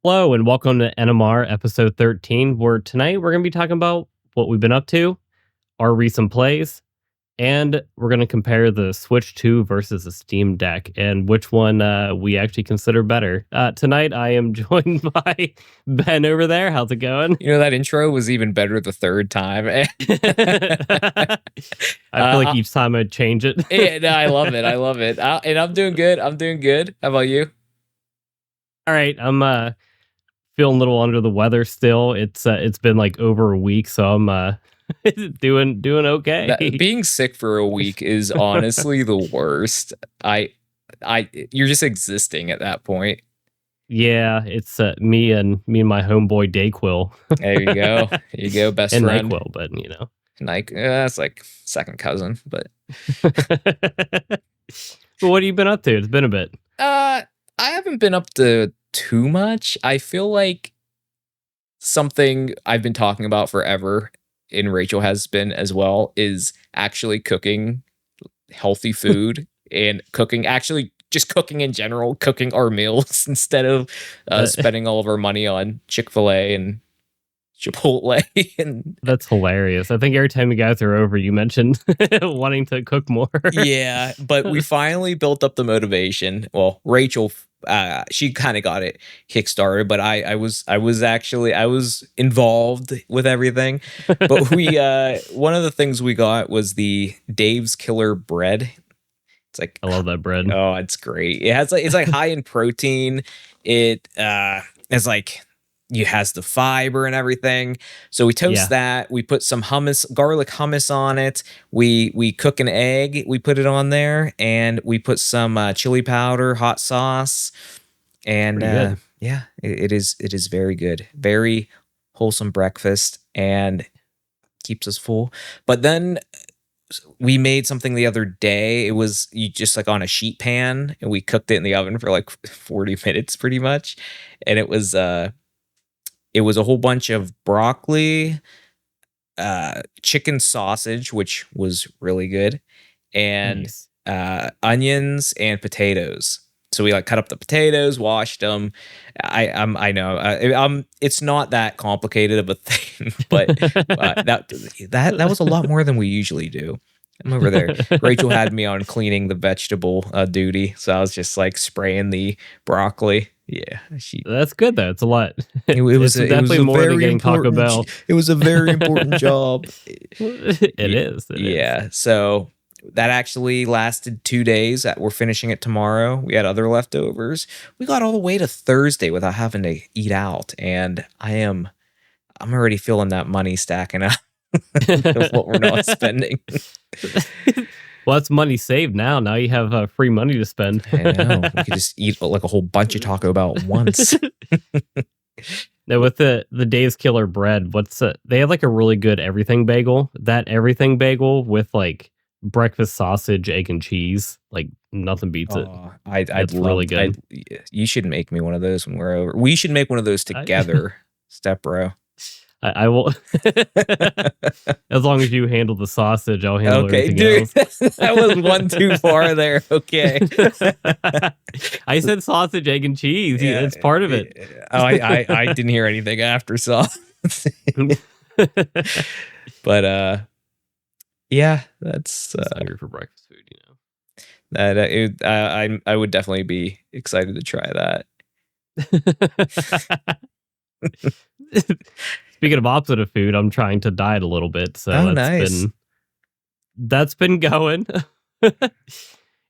Hello and welcome to NMR episode 13, where tonight we're going to be talking about what we've been up to, our recent plays, and we're going to compare the Switch 2 versus the Steam Deck and which one we actually consider better. Tonight I am joined by Ben over there. How's it going? You know, that intro was even better the third time. I feel like each time I change it. No, I love it. I love it. And I'm doing good. I'm doing good. How about you? All right. I'm feeling a little under the weather still. It's been like over a week, so I'm doing okay. Being sick for a week is honestly the worst. You're just existing at that point. Yeah, it's me and my homeboy Dayquil. There you go. There you go, best and friend. NyQuil, but you know, That's like second cousin. But but what have you been up to? It's been a bit. I haven't been up to too much. I feel like something I've been talking about forever, and Rachel has been as well, is actually cooking healthy food and actually just cooking in general, cooking our meals instead of spending all of our money on Chick-fil-A and Chipotle. And that's hilarious. I think every time you guys are over, you mentioned wanting to cook more. Yeah, but we finally built up the motivation. Well, Rachel, she kind of got it kickstarted, but I was involved with everything. But we one of the things we got was the Dave's Killer bread. It's like, I love that bread. Oh, it's great. It's like high in protein. It is like has the fiber and everything. So we toast that. We put some garlic hummus on it. We cook an egg. We put it on there, and we put some chili powder, hot sauce, and it is very good. Very wholesome breakfast and keeps us full. But then we made something the other day. It was just like on a sheet pan, and we cooked it in the oven for like 40 minutes pretty much. And it was a whole bunch of broccoli, chicken sausage, which was really good, and Nice. Onions and potatoes. So we like cut up the potatoes, washed them. I know it's not that complicated of a thing, but that was a lot more than we usually do. I'm over there. Rachel had me on cleaning the vegetable duty, so I was just like spraying the broccoli. Yeah, that's good though. It's a lot. It was definitely more than getting Taco Bell. It was a very important job. It is. So that actually lasted 2 days. We're finishing it tomorrow. We had other leftovers. We got all the way to Thursday without having to eat out, and I'm already feeling that money stacking up of what we're not spending. Well, that's money saved now. Now you have free money to spend. I know. We could just eat like a whole bunch of Taco Bell at once. Now with the Dave's Killer bread, they have like a really good everything bagel. That everything bagel with like breakfast sausage, egg, and cheese, like nothing beats it. It's really good. You should make me one of those when we're over. We should make one of those together, Step Bro. I will. As long as you handle the sausage, I'll handle everything else. That was one too far there. Okay. I said sausage, egg, and cheese. Yeah, it's part of it. I didn't hear anything after sauce. But yeah, that's hungry for breakfast food. You know, I would definitely be excited to try that. Speaking of opposite of food, I'm trying to diet a little bit, so that's been going.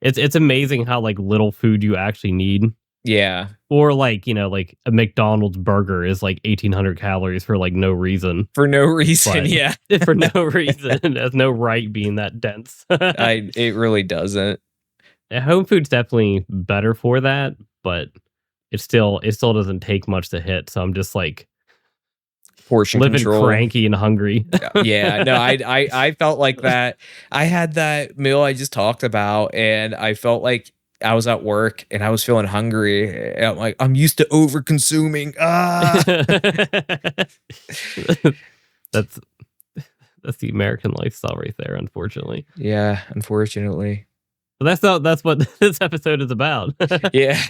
It's amazing how like little food you actually need. Yeah. Or like, like a McDonald's burger is like 1,800 calories for like no reason. For no reason, yeah. For no reason. It has no right being that dense. It really doesn't. Home food's definitely better for that, but it still doesn't take much to hit. So I'm just like portion living control, cranky and hungry. Yeah, no, I felt like that. I had that meal I just talked about, and I felt like I was at work and I was feeling hungry. And I'm like, I'm used to over consuming. That's the American lifestyle right there, unfortunately. Yeah, unfortunately. But that's what this episode is about. Yeah.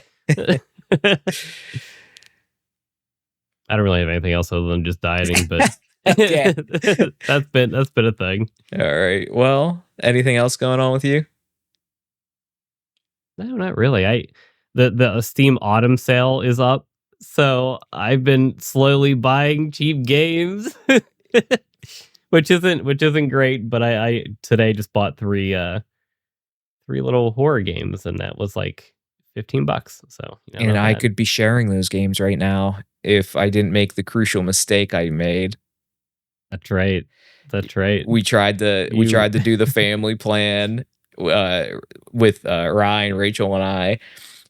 I don't really have anything else other than just dieting, but Okay. that's been a thing. All right. Well, anything else going on with you? No, not really. The Steam Autumn sale is up, so I've been slowly buying cheap games, which isn't great. But I today just bought three little horror games, and that was like $15. So And not I bad. could be sharing those games right now if I didn't make the crucial mistake I made. That's right. That's right. We tried to do the family plan uh, with Ryan, Rachel, and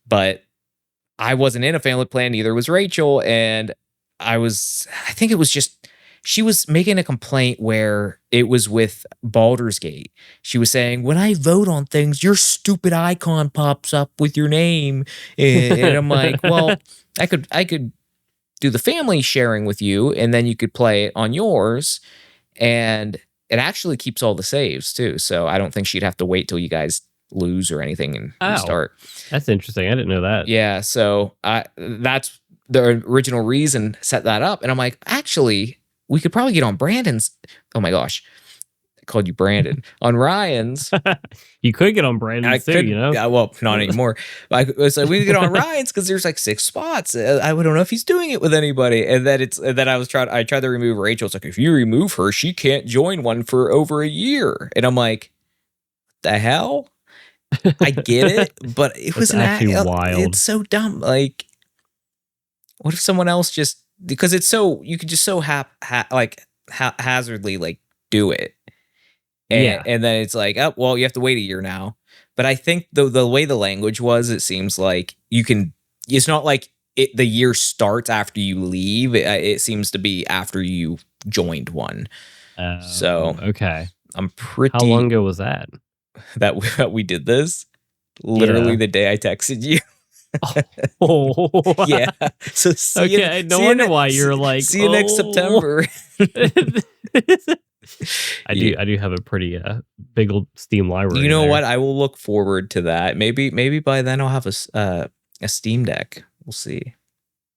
but I wasn't in a family plan. Neither was Rachel, and I think it was just she was making a complaint where it was with Baldur's Gate. She was saying, "When I vote on things, your stupid icon pops up with your name," and I'm like, "Well, I could do the family sharing with you, and then you could play it on yours." And it actually keeps all the saves too. So I don't think she'd have to wait till you guys lose or anything and Oh, restart. that's interesting. I didn't know that. Yeah, so that's the original reason set that up. And I'm like, actually, we could probably get on Brandon's. Oh my gosh, I called you Brandon on Ryan's. You could get on I Brandon's too, could, well, not anymore. So we could get on Ryan's because there's like 6 spots. I don't know if he's doing it with anybody. And then I tried to remove Rachel. It's like, if you remove her, she can't join one for over a year. And I'm like, the hell? I get it, but it That's was actually wild. it's so dumb. Like, what if someone else just, because it's so, you could just so haphazardly like do it. Yeah. And then it's like, oh, well, you have to wait a year now. But I think the way the language was, it seems like you can, it's not like the year starts after you leave. It seems to be after you joined one. So Okay. I'm How long pretty ago was that? that we did this literally Yeah. the day I texted you. Oh, Yeah. So okay. No wonder why you're like, see you next September. I do have a pretty big old Steam library. You know there. what? I will look forward to that. Maybe by then I'll have a Steam Deck. We'll see.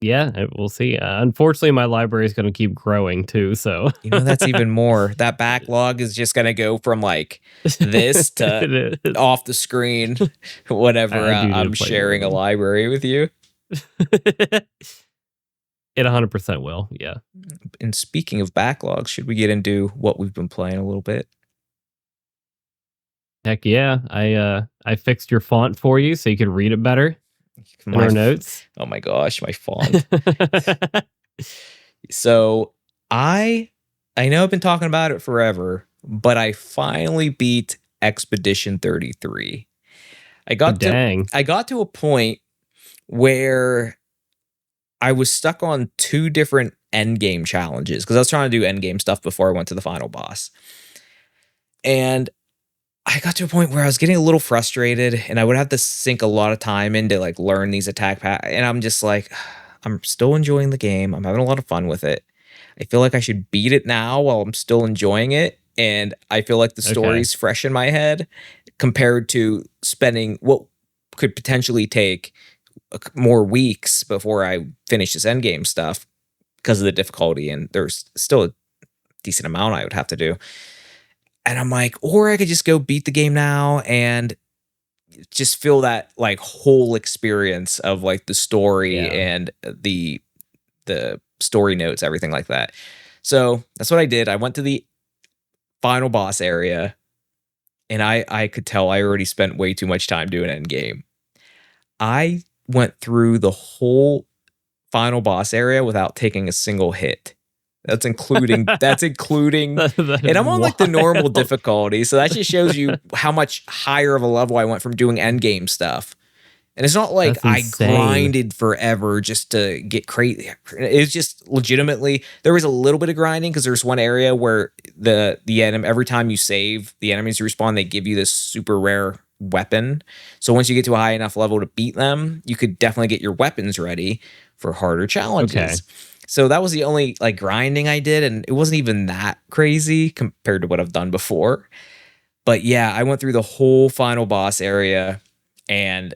Yeah, we'll see. Unfortunately, my library is going to keep growing too. So That's even more. That backlog is just gonna go from like this to It is. off the screen whenever I do need to I'm play sharing a more. library with you. It 100% will. Yeah. And speaking of backlogs, should we get into what we've been playing a little bit? Heck yeah. I fixed your font for you so you could read it better in My our notes. Oh my gosh, my font. So I know I've been talking about it forever, but I finally beat Expedition 33. I Oh, got to dang. I got to a point where I was stuck on 2 different end game challenges because I was trying to do end game stuff before I went to the final boss. And I got to a point where I was getting a little frustrated and I would have to sink a lot of time into like learn these attack and I'm just like, I'm still enjoying the game. I'm having a lot of fun with it. I feel like I should beat it now while I'm still enjoying it. And I feel like the Okay. story's fresh in my head compared to spending what could potentially take more weeks before I finish this endgame stuff because of the difficulty. And there's still a decent amount I would have to do. And I'm like, or I could just go beat the game now and just feel that like whole experience of like the story Yeah. and the story notes, everything like that. So that's what I did. I went to the final boss area and I could tell I already spent way too much time doing end game. I went through the whole final boss area without taking a single hit. That's including That and is I'm on like the normal wild. difficulty. So that just shows you how much higher of a level I went from doing end game stuff. And it's not like That's I insane. grinded forever just to get crazy. It's just legitimately there was a little bit of grinding because there's one area where the enemy, every time you save, the enemies respawn, they give you this super rare weapon. So once you get to a high enough level to beat them, you could definitely get your weapons ready for harder challenges. Okay. So that was the only like grinding I did, and it wasn't even that crazy compared to what I've done before. But yeah, I went through the whole final boss area and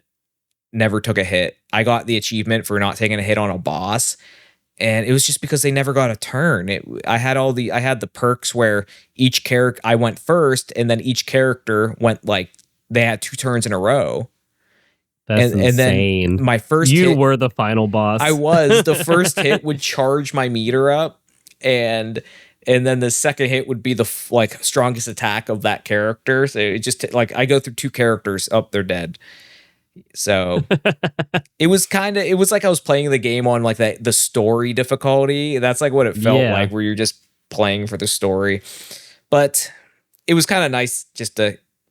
never took a hit. I got the achievement for not taking a hit on a boss, and it was just because they never got a turn. I had the perks where each character I went first, and then each character went like they had 2 turns in a row. That's And then insane. my first You hit, were the final boss. I was the first hit would charge my meter up, and then the second hit would be the like strongest attack of that character. So it just like I go through 2 characters, up they're dead. So it was like I was playing the game on like the story difficulty. That's like what it felt like, where you're just playing for the story. But it was kind of nice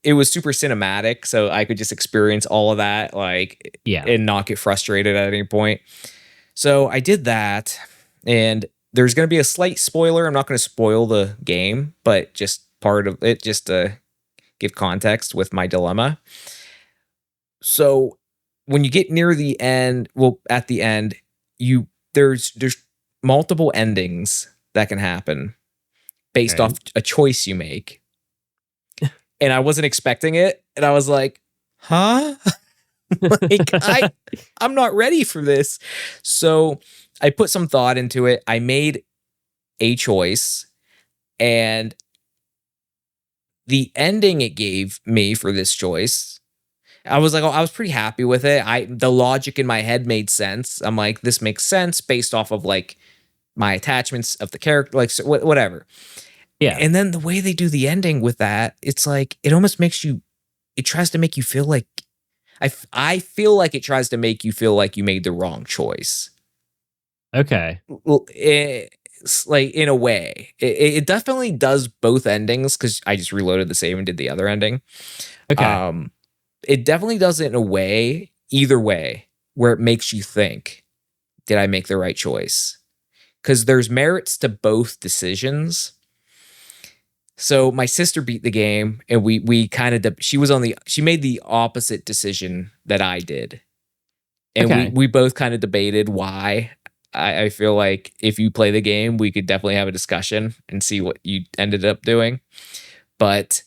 it was super cinematic, so I could just experience all of that, like, and not get frustrated at any point. So I did that, and there's going to be a slight spoiler. I'm not going to spoil the game, but just part of it, just to give context with my dilemma. So when you get near the end, at the end, there's multiple endings that can happen based off a choice you make. And I wasn't expecting it, and I was like, huh? Like, I'm not ready for this. So I put some thought into it. I made a choice, and the ending it gave me for this choice, I was like, I was pretty happy with it. The logic in my head made sense. I'm like, this makes sense based off of like my attachments of the character, like whatever. Yeah. And then the way they do the ending with that, it's like, it almost makes you, it tries to make you feel like, I feel like it tries to make you feel like you made the wrong choice. Okay. Well, it's like, in a way, it definitely does both endings, because I just reloaded the save and did the other ending. Okay. It definitely does it in a way, either way, where it makes you think, did I make the right choice? Because there's merits to both decisions. So my sister beat the game, and we kind of she made the opposite decision that I did, and we both kind of debated why. I feel like if you play the game, we could definitely have a discussion and see what you ended up doing. But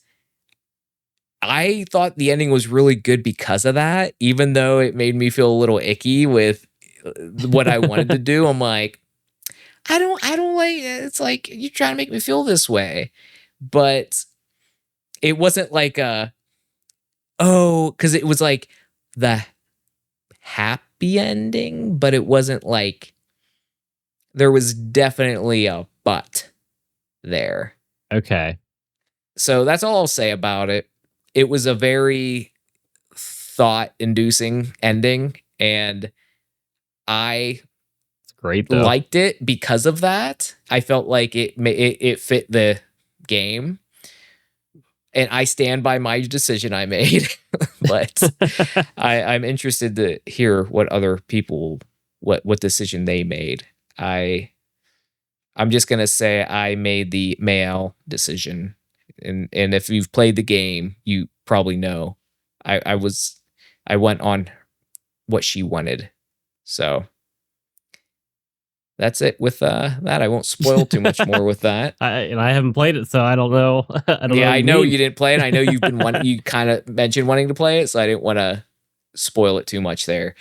I thought the ending was really good because of that, even though it made me feel a little icky with what I wanted to do. I'm like, I don't like it. It's like, you're trying to make me feel this way. But it wasn't like because it was like the happy ending, but it wasn't like, there was definitely a but there. Okay. So that's all I'll say about it. It was a very thought-inducing ending, and I great though. Liked it because of that. I felt like it fit the game, and I stand by my decision I made. But I'm interested to hear what other people what decision they made. I'm just gonna say I made the male decision, and if you've played the game, you probably know I went on what she wanted. So that's it with that. I won't spoil too much more with that. I haven't played it, so I don't know. I know you didn't play it. I know you've been you kind of mentioned wanting to play it, so I didn't want to spoil it too much there.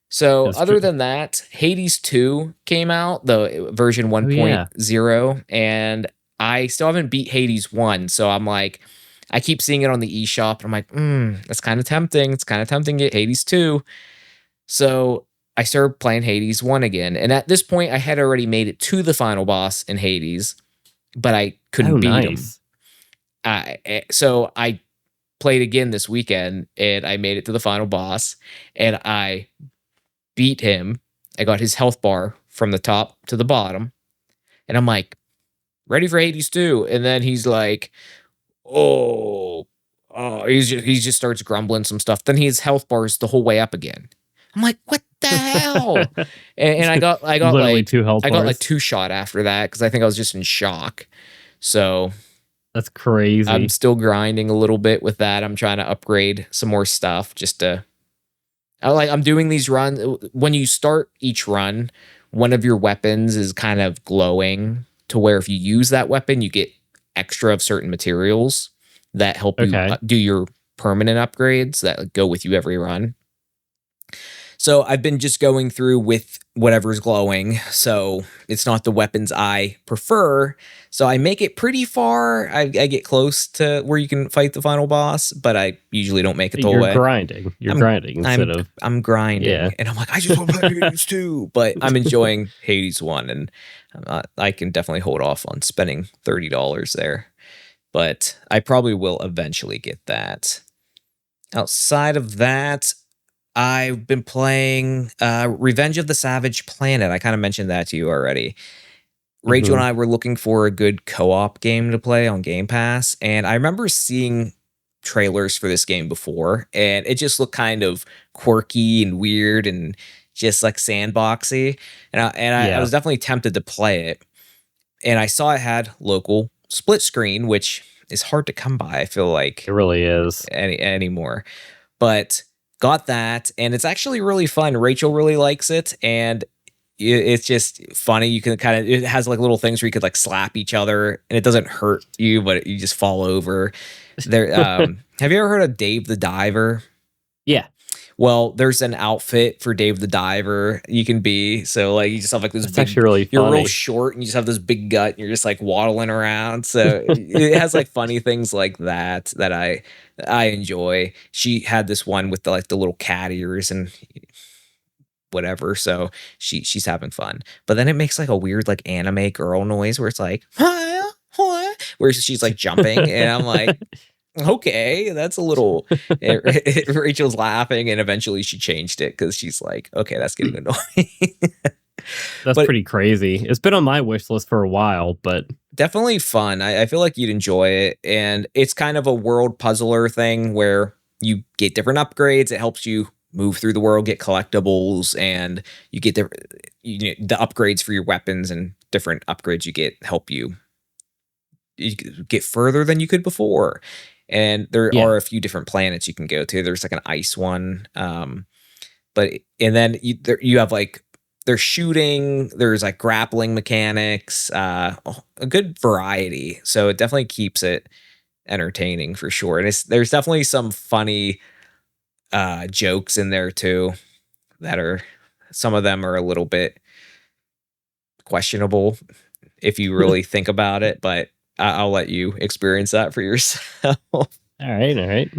So That's other true. than that, Hades 2 came out, the version 1.0, and I still haven't beat Hades 1. So I'm like, I keep seeing it on the eShop, and I'm like, that's kind of tempting. It's kind of tempting to get Hades 2. So I started playing Hades 1 again. And at this point, I had already made it to the final boss in Hades, but I couldn't beat him. So I played again this weekend, and I made it to the final boss, and I beat him. I got his health bar from the top to the bottom, and I'm like, ready for Hades 2. And then he's like, he just starts grumbling some stuff. Then his health bar is the whole way up again. I'm like, what the hell? and I got literally like 2 health bars. I got like 2 shot after that, because I think I was just in shock. So that's crazy. I'm still grinding a little bit with that. I'm trying to upgrade some more stuff just to. I'm doing these runs. When you start each run, one of your weapons is kind of glowing, to where if you use that weapon, you get extra of certain materials that help you do your permanent upgrades that go with you every run. So I've been just going through with whatever's glowing. So it's not the weapons I prefer. So I make it pretty far. I get close to where you can fight the final boss, but I usually don't make it the whole You're way. grinding. You're I'm grinding instead of I'm grinding, yeah. and I'm like, I just want to play Hades 2, but I'm enjoying Hades 1, and I can definitely hold off on spending $30 there. But I probably will eventually get that. Outside of that, I've been playing Revenge of the Savage Planet. I kind of mentioned that to you already. Rachel and Mhm. I were looking for a good co-op game to play on Game Pass, and I remember seeing trailers for this game before, and it just looked kind of quirky and weird and just like sandboxy. And I Yeah, was definitely tempted to play it. And I saw it had local split screen, which is hard to come by, I feel it like, really is. anymore. But got that, and it's actually really fun. Rachel really likes it, and it's just funny. You can kind of, it has like little things where you could like slap each other and it doesn't hurt you, but you just fall over. There, have you ever heard of Dave the Diver? Yeah, Well, there's an outfit for Dave the Diver you can be. So like you just have like this that's actually big, really you're real funny. short and you just have this big gut and you're just like waddling around. So it has like funny things like that that I enjoy. She had this one with the like the little cat ears and whatever. So she's having fun. But then it makes like a weird like anime girl noise where it's like where she's like jumping and I'm like, okay, that's a little Rachel's laughing and eventually she changed it because she's like, okay, that's getting annoying. That's But pretty crazy. It's been on my wish list for a while, but definitely fun. I feel like you'd enjoy it. And it's kind of a world puzzler thing where you get different upgrades. It helps you move through the world, get collectibles, and you get the upgrades for your weapons and different upgrades you get help you get further than you could before. And there yeah, are a few different planets you can go to. There's like an ice one. But and then you have like there's shooting, there's like grappling mechanics, a good variety. So it definitely keeps it entertaining for sure. And there's definitely some funny jokes in there too that are some of them are a little bit questionable if you really think about it, but I'll let you experience that for yourself. all right, all right.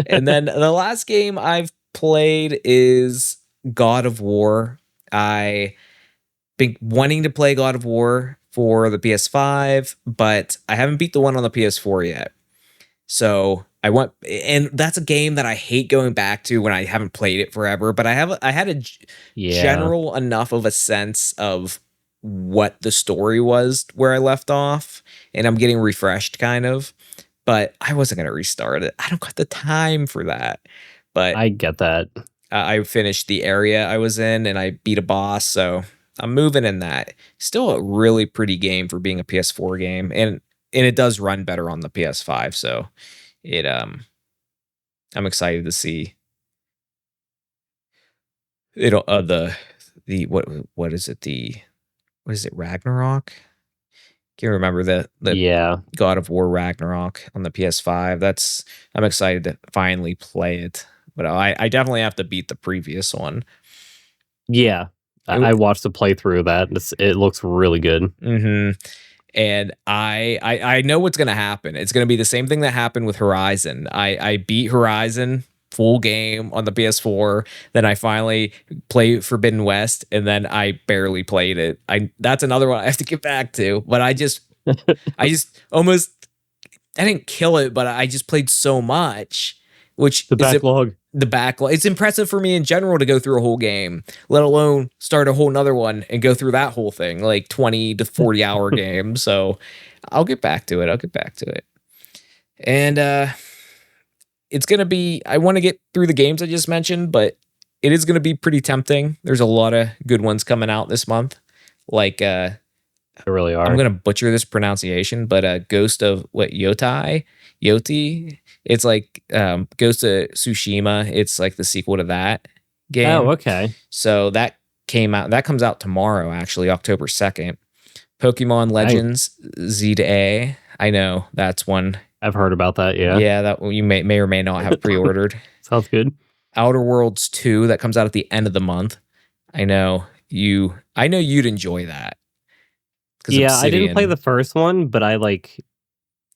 And then the last game I've played is God of War. I been wanting to play God of War for the PS5, but I haven't beat the one on the PS4 yet. So I went, and that's a game that I hate going back to when I haven't played it forever. But I had a Yeah, general enough of a sense of what the story was where I left off, and I'm getting refreshed kind of. But I wasn't gonna restart it. I don't got the time for that. But I get that. I finished the area I was in, and I beat a boss. So I'm moving in that. Still a really pretty game for being a PS4 game, and it does run better on the PS5. So it I'm excited to see it the what is it the what is it Ragnarok? Can't remember the Yeah, God of War Ragnarok on the PS5. That's I'm excited to finally play it, but I definitely have to beat the previous one. yeah. I watched the playthrough of that. It looks really good. Mm-hmm. And I know what's gonna happen. It's gonna be the same thing that happened with Horizon. I beat Horizon full game on the PS4, then I finally play Forbidden West, and then I barely played it. I That's another one I have to get back to, but I just almost I didn't kill it, but I just played so much, which The is backlog. the backlog. It's impressive for me in general to go through a whole game, let alone start a whole nother one and go through that whole thing, like 20 to 40 hour game. So I'll get back to it. I'll get back to it. And it's gonna be I want to get through the games I just mentioned, but it is gonna be pretty tempting. There's a lot of good ones coming out this month. Like They really I'm are. gonna butcher this pronunciation, but Ghost of what Yoti. It's like Ghost of Tsushima. It's like the sequel to that Oh, game. okay. So that came out. That comes out tomorrow, actually, October 2nd. Pokemon I Legends Z to A. I know that's one. I've heard about that. Yeah, Yeah, that you may or may not have pre-ordered. sounds good. Outer Worlds 2 that comes out at the end of the month. I know you'd enjoy that because Yeah, I didn't play Obsidian. the first one, but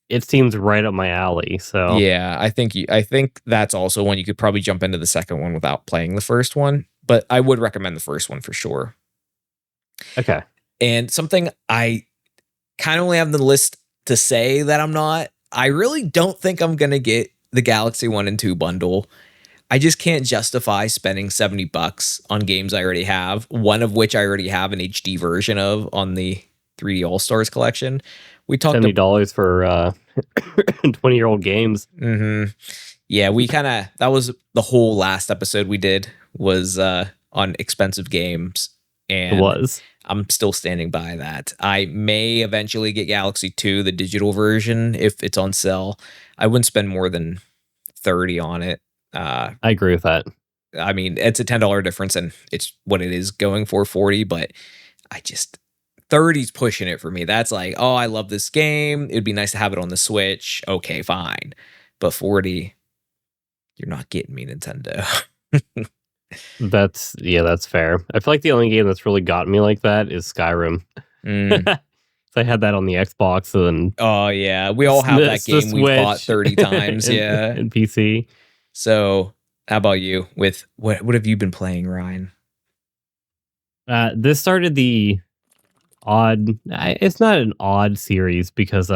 it seems right up my alley. So Yeah, I think that's also one you could probably jump into the second one without playing the first one, but I would recommend the first one for sure. okay, And something I kind of only have the list to say that I'm not. I really don't think I'm gonna get the Galaxy 1 and 2 bundle. I just can't justify spending $70 on games I already have, one of which I already have an HD version of on the 3D All Stars collection. We talked $70 for 20-year-old games. Yeah, we kind of that was the whole last episode we did was on expensive games, It and was. I'm still standing by that. I may eventually get Galaxy 2, the digital version, if it's on sale. I wouldn't spend more than 30 on it. I agree with that. I mean, it's a $10 difference, and it's what it is going for 40, but I just 30's pushing it for me. That's like, oh, I love this game. It'd be nice to have it on the Switch. Okay, fine. But 40, you're not getting me, Nintendo. That's fair. I feel like the only game that's really got me like that is Skyrim. So I had that on the Xbox and Oh yeah, we all have that game we bought 30 times. Yeah, and PC. So, how about you? With what have you been playing, Ryan? This started the it's not an odd series because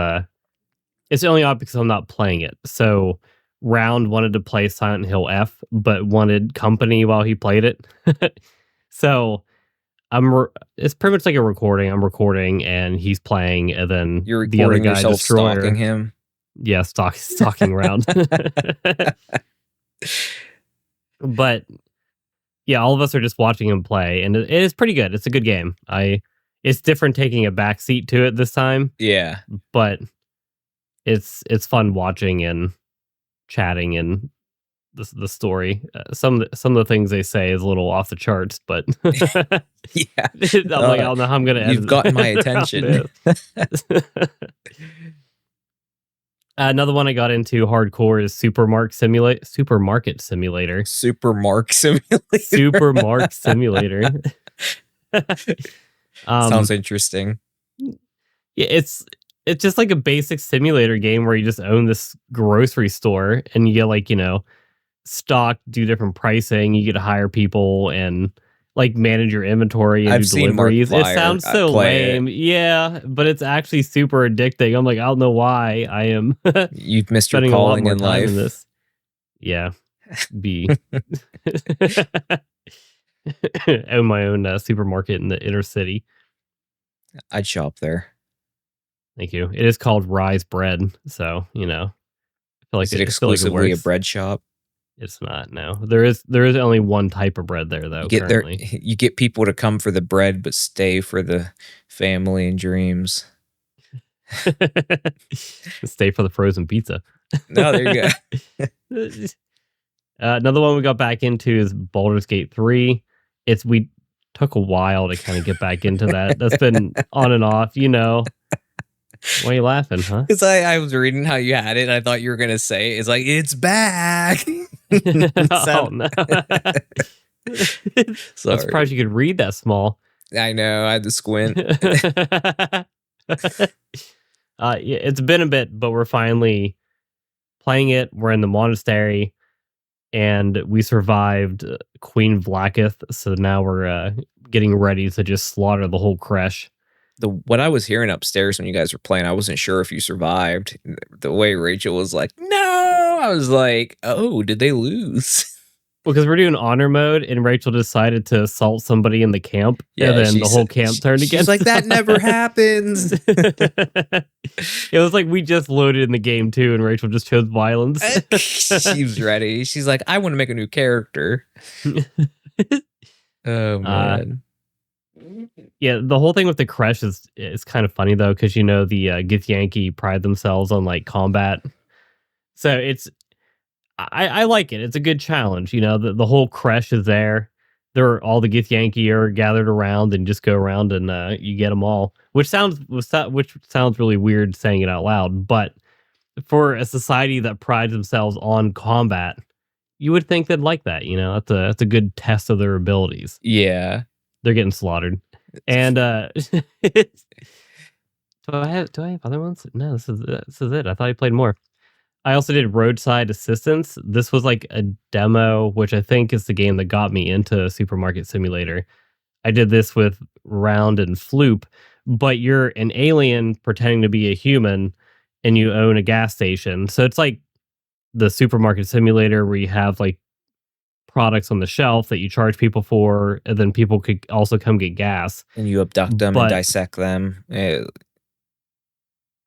it's only odd because I'm not playing it. So Round wanted to play Silent Hill F, but wanted company while he played it. So it's pretty much like a recording. I'm recording and he's playing, and then You're the other recording guy, yourself Destroyer, stalking him. yeah, stalking Round. But yeah, all of us are just watching him play, and it is pretty good. It's a good game. It's different taking a backseat to it this time, Yeah, but it's fun watching and chatting and the story. Some of the things they say is a little off the charts, but yeah. I'm like, I don't know how I'm gonna edit. You've gotten my attention. Another one I got into hardcore is Supermarket Simulator. Supermarket Simulator. Supermarket Simulator. Sounds interesting. Yeah, it's just like a basic simulator game where you just own this grocery store and you get like, stock, do different pricing, you get to hire people and like manage your inventory and I've do seen deliveries. It Markiplier sounds so play lame. Yeah, but it's actually super addicting. I'm like, I don't know why I am You've missed your spending a lot calling more in time life. in this. Yeah. B. Own my own supermarket in the inner city. I'd shop there. Thank you. It is called Rise Bread, so I feel like Is it I feel like exclusively a works. bread shop? It's not. No, there is only one type of bread there though. Currently, You get people to come for the bread, but stay for the family and dreams. Stay for the frozen pizza. No, there you go. Another one we got back into is Baldur's Gate 3. We took a while to kind of get back into that. That's been on and off. Why are you laughing, huh? Because I was reading how you had it, and I thought you were gonna say it's like it's back. Oh no! I'm surprised you could read that small. I know. I had to squint. Yeah, it's been a bit, but we're finally playing it. We're in the monastery, and we survived Queen Vlaakith. So now we're getting ready to just slaughter the whole Creche. What I was hearing upstairs when you guys were playing, I wasn't sure if you survived. The way Rachel was like, "No," I was like, "Oh, did they lose?" Because we're doing honor mode, and Rachel decided to assault somebody in the camp, and then the whole camp turned against. She's like, "That never happens." It was like we just loaded in the game too, and Rachel just chose violence. She was ready. She's like, "I want to make a new character." Oh man. Yeah, the whole thing with the Creche is kind of funny though, because the Githyanki pride themselves on like combat. So I like it. It's a good challenge. The whole Creche is there. All the Githyanki are gathered around and just go around and you get them all. Which sounds really weird saying it out loud, but for a society that prides themselves on combat, you would think they'd like that. That's a good test of their abilities. Yeah. They're getting slaughtered. And do I have other ones? No, this is it. I thought I played more. I also did Roadside Assistance. This was like a demo, which I think is the game that got me into Supermarket Simulator. I did this with Round and Floop, but you're an alien pretending to be a human and you own a gas station. So it's like the Supermarket Simulator where you have like products on the shelf that you charge people for, and then people could also come get gas. And you abduct them and But dissect them.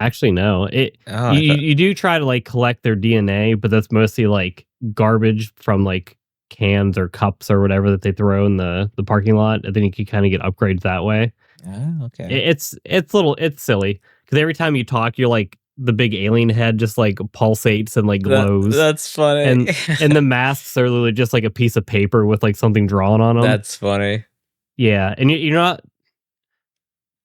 actually, no. Oh, You I thought you do try to like collect their DNA, but that's mostly like garbage from like cans or cups or whatever that they throw in the parking lot, and then you can kind of get upgrades that way. oh, okay. It's silly because every time you talk, you're like the big alien head just like pulsates and like glows, That's funny. and the masks are literally just like a piece of paper with like something drawn on them. That's funny. Yeah, and you're not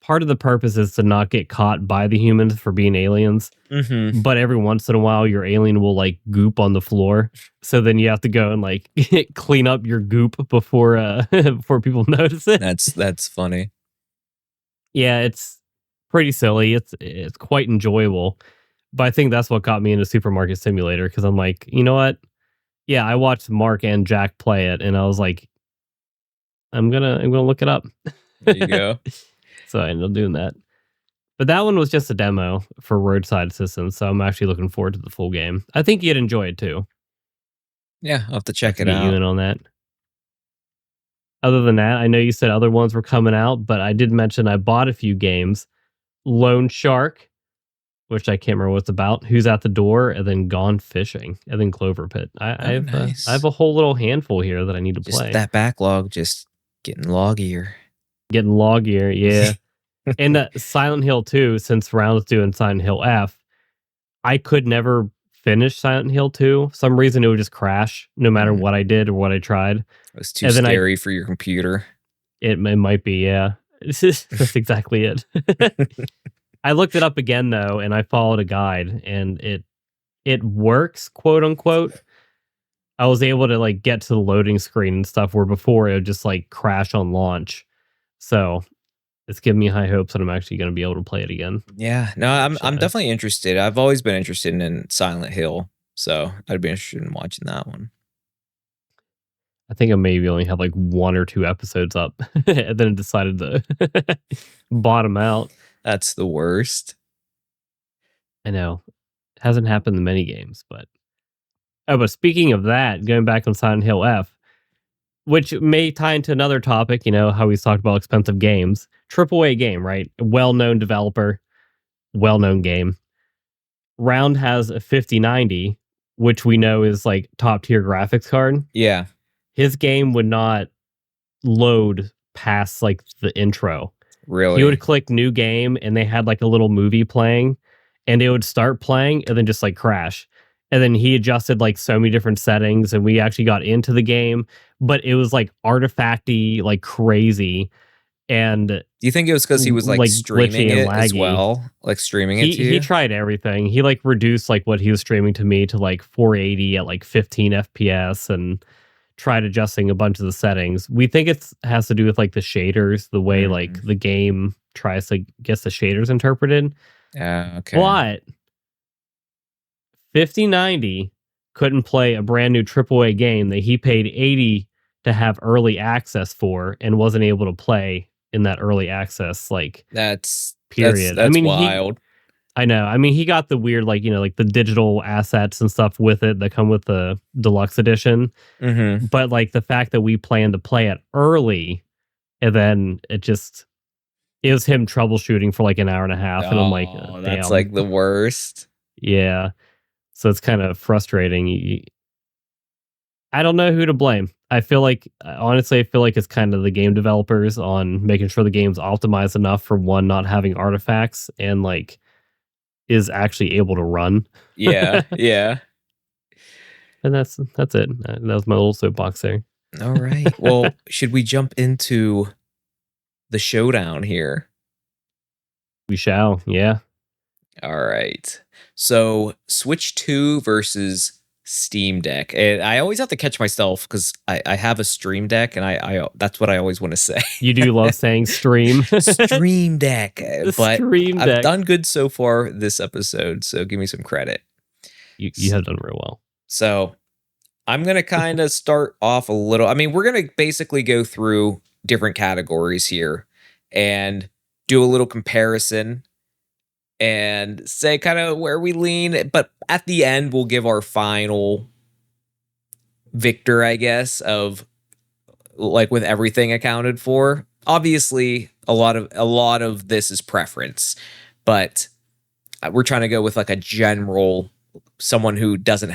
part of the purpose is to not get caught by the humans for being aliens. Mm-hmm. But every once in a while, your alien will like goop on the floor. So then you have to go and like clean up your goop before before people notice it. That's funny. Yeah, it's pretty silly. It's quite enjoyable. But I think that's what got me into Supermarket Simulator because I'm like, you know what? Yeah, I watched Mark and Jack play it, and I was like, I'm gonna look it up. There you go. So I ended up doing that. But that one was just a demo for Roadside Assistance, so I'm actually looking forward to the full game. I think you'd enjoy it too. Yeah, I'll have to check it Get you out. in on that. Other than that, I know you said other ones were coming out, but I did mention I bought a few games. Lone Shark, which I can't remember what it's about. Who's at the Door, and then Gone Fishing, and then Clover Pit. Oh, nice. I have a whole little handful here that I need to Just play. that backlog just getting loggier. Getting log gear, yeah. And Silent Hill 2, since Round's doing Silent Hill F, I could never finish Silent Hill 2. Some reason it would just crash no matter what I did or what I tried. It was too And then scary for your computer. It might be, yeah. That's exactly it. I looked it up again though, and I followed a guide, and it works, quote unquote. I was able to like get to the loading screen and stuff where before it would just like crash on launch. So it's giving me high hopes that I'm actually going to be able to play it again. Yeah, no, I'm definitely interested. I've always been interested in Silent Hill, so I'd be interested in watching that one. I think I maybe only have like 1 or 2 episodes up, and then decided to bottom out. That's the worst. I know it hasn't happened in many games, but but speaking of that, going back on Silent Hill F, which may tie into another topic, how we talked about expensive games. AAA game, right? Well-known developer, well-known game. Round has a 5090, which we know is like top-tier graphics card. Yeah. His game would not load past like the intro. Really? He would click new game and they had like a little movie playing and it would start playing and then just like crash. And then he adjusted like so many different settings and we actually got into the game, but it was like artifacty, like crazy. And do you think it was because he was like streaming it as well? Like streaming it to you? He tried everything. He like reduced like what he was streaming to me to like 480 at like 15 FPS and tried adjusting a bunch of the settings. We think it has to do with like the shaders, the way like the game tries to get the shaders interpreted. Okay. But 5090 couldn't play a brand new AAA game that he paid 80 to have early access for and wasn't able to play in that early access like that's period. That's wild. I know. I mean, he got the weird, like, like the digital assets and stuff with it that come with the deluxe edition. Mm-hmm. But like the fact that we planned to play it early and then it was him troubleshooting for like an hour and a half. And I'm like, that's damn. like the worst. Yeah. So it's kind of frustrating. I don't know who to blame. Honestly, I feel like it's kind of the game developers on making sure the game's optimized enough for one, not having artifacts and like, is actually able to run. Yeah, yeah. And that's it. That was my little soapbox there. All right. Well, should we jump into the showdown here? We shall, yeah. All right. So Switch 2 versus Steam Deck. And I always have to catch myself because I have a Stream Deck, and I that's what I always want to say. You do love saying stream. Stream Deck. The But Stream I've Deck. done good so far this episode, so give me some credit. You have done real well. So I'm going to kind of start off a little. I mean, we're going to basically go through different categories here and do a little comparison and say kind of where we lean. But at the end, we'll give our final victor, I guess, of like with everything accounted for. Obviously, a lot of this is preference, but we're trying to go with like a general, someone who doesn't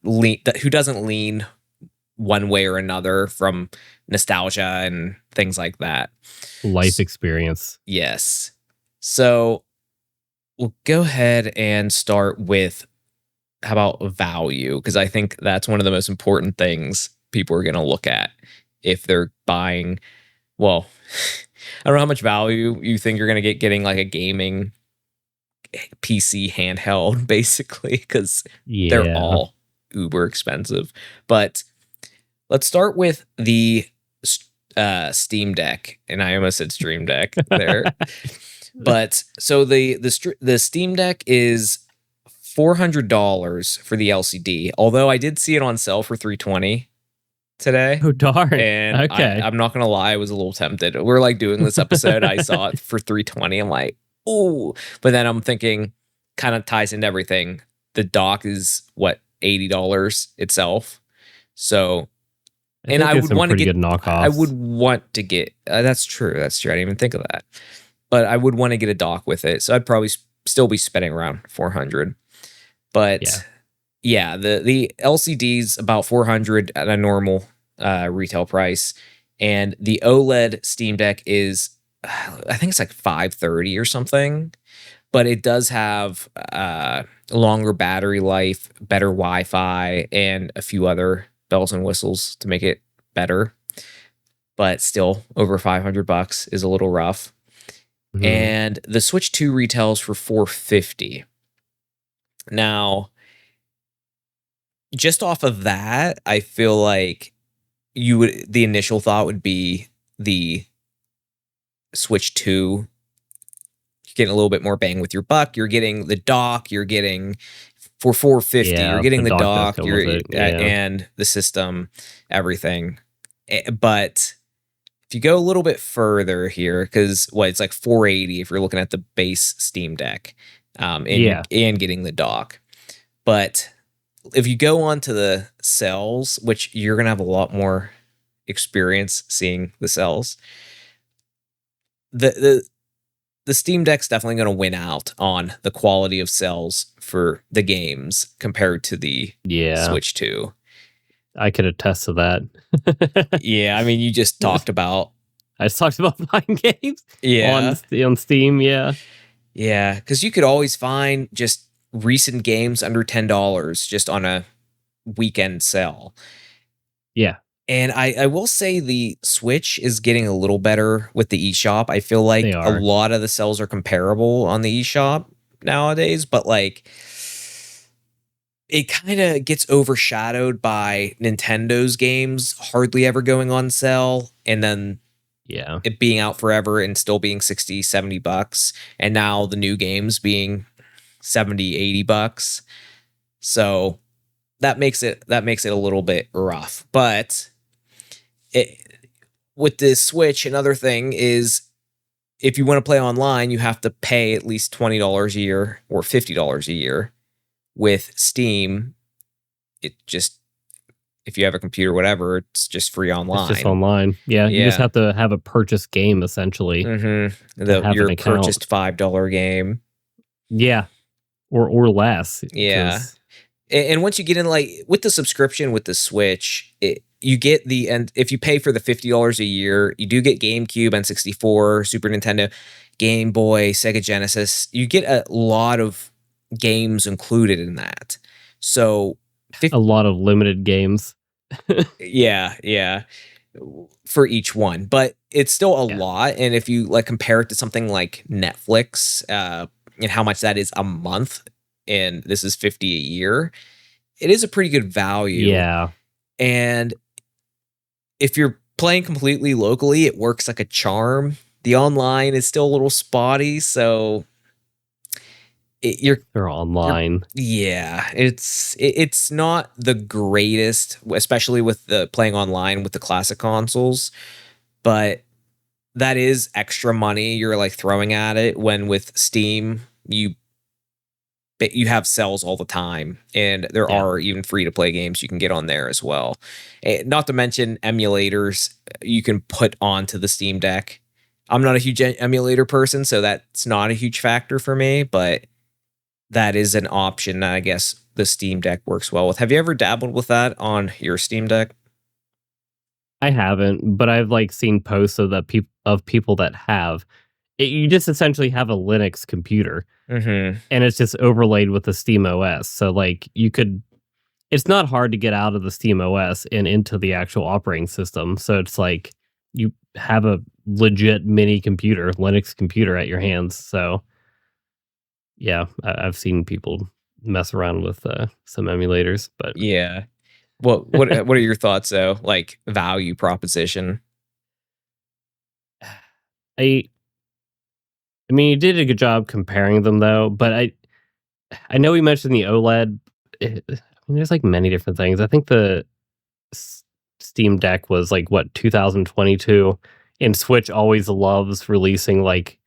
lean one way or another from nostalgia and things like that. Life experience. Yes. So we'll go ahead and start with, how about value? Because I think that's one of the most important things people are going to look at if they're buying. Well, I don't know how much value you think you're going to get getting like a gaming PC handheld, basically, because they're all uber expensive. But let's start with the Steam Deck, and I almost said Stream Deck there. But so the Steam Deck is $400 for the LCD. Although I did see it on sale for $320 today. Oh darn! And okay, I'm not gonna lie, I was a little tempted. We're like doing this episode. I saw it for $320. I'm like, oh, but then I'm thinking, kind of ties into everything. The dock is what, $80 itself. So, and I would want to get knockoffs. I would want to get. That's true. That's true. I didn't even think of that. But I would want to get a dock with it. So I'd probably still be spending around $400. But yeah, the LCD's about $400 at a normal retail price, and the OLED Steam Deck is, I think it's like $530 or something. But it does have longer battery life, better Wi-Fi, and a few other bells and whistles to make it better. But still, over $500 is a little rough. Mm-hmm. And the Switch 2 retails for $450. Now, just off of that, the initial thought would be the Switch 2. You're getting a little bit more bang with your buck. You're getting the dock. You're getting for $450. You're getting the dock. And the system, everything. But if you go a little bit further here, because it's like $480 if you're looking at the base Steam Deck, and getting the dock. But if you go on to the cells, which you're gonna have a lot more experience seeing the cells, the Steam Deck's definitely gonna win out on the quality of cells for the games compared to the Switch 2. I could attest to that. Yeah, I mean, you just talked about. I just talked about buying games. On Steam. Yeah, because you could always find just recent games under $10 just on a weekend sale. Yeah, and I will say the Switch is getting a little better with the eShop. I feel like a lot of the sales are comparable on the eShop nowadays, but like, it kind of gets overshadowed by Nintendo's games hardly ever going on sale, and then it being out forever and still being $60-$70, and now the new games being $70-$80. So that makes it a little bit rough. But with this Switch, another thing is, if you want to play online, you have to pay at least $20 a year or $50 a year. With Steam, it just, if you have a computer, whatever, it's just free online. It's just online. Yeah, you just have to have a purchased game, essentially. Mm-hmm. Your purchased $5 game. Yeah, or less. Yeah, and once you get in, like with the subscription with the Switch, you get and if you pay for the $50 a year, you do get GameCube, N64, Super Nintendo, Game Boy, Sega Genesis. You get a lot of games included in that. So a lot of limited games. yeah, for each one, but it's still a lot. And if you like compare it to something like Netflix, and how much that is a month, and this is $50 a year, it is a pretty good value. Yeah. And if you're playing completely locally, it works like a charm. The online is still a little spotty, so you're They're you're online. yeah, it's not the greatest, especially with the playing online with the classic consoles, but that is extra money you're like throwing at it when with Steam you have sales all the time, and there Yeah. are even free to play games you can get on there as well. Not to mention emulators you can put onto the Steam Deck. I'm not a huge emulator person, so that's not a huge factor for me, but that is an option that I guess the Steam Deck works well with. Have you ever dabbled with that on your Steam Deck? I haven't, but I've like seen posts of people that have. You just essentially have a Linux computer Mhm. and it's just overlaid with the Steam OS. So like you could it's not hard to get out of the Steam OS and into the actual operating system. So it's like you have a legit mini computer, Linux computer at your hands. So yeah, I've seen people mess around with some emulators, but Yeah. What are your thoughts though? Like value proposition? I I mean, you did a good job comparing them though. But I know we mentioned the OLED. I mean, there's like many different things. I think the S- Steam Deck was like what 2022, and Switch always loves releasing like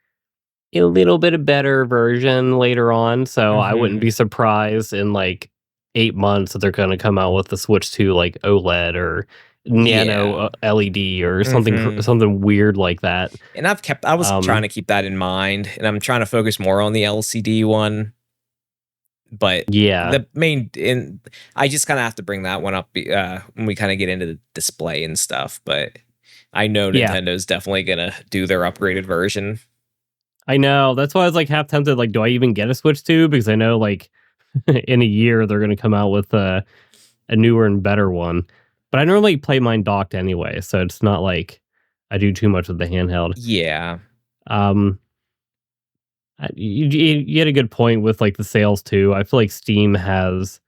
a little bit of better version later on. So I wouldn't Mhm. be surprised in like 8 months that they're going to come out with the Switch 2 like OLED or Nano Yeah. LED or Mhm. something weird like that. And I was trying Um, to keep that in mind, and I'm trying to focus more on the LCD one, but yeah, the main and I just kind of have to bring that one up when we kind of get into the display and stuff, but I know yeah, Nintendo's definitely going to do their upgraded version. I know. That's why I was like half tempted. Like, do I even get a Switch 2? Because I know like in a year they're going to come out with a newer and better one. But I normally play mine docked anyway, so it's not like I do too much with the handheld. Yeah. Um, you had a good point with like the sales too. I feel like Steam has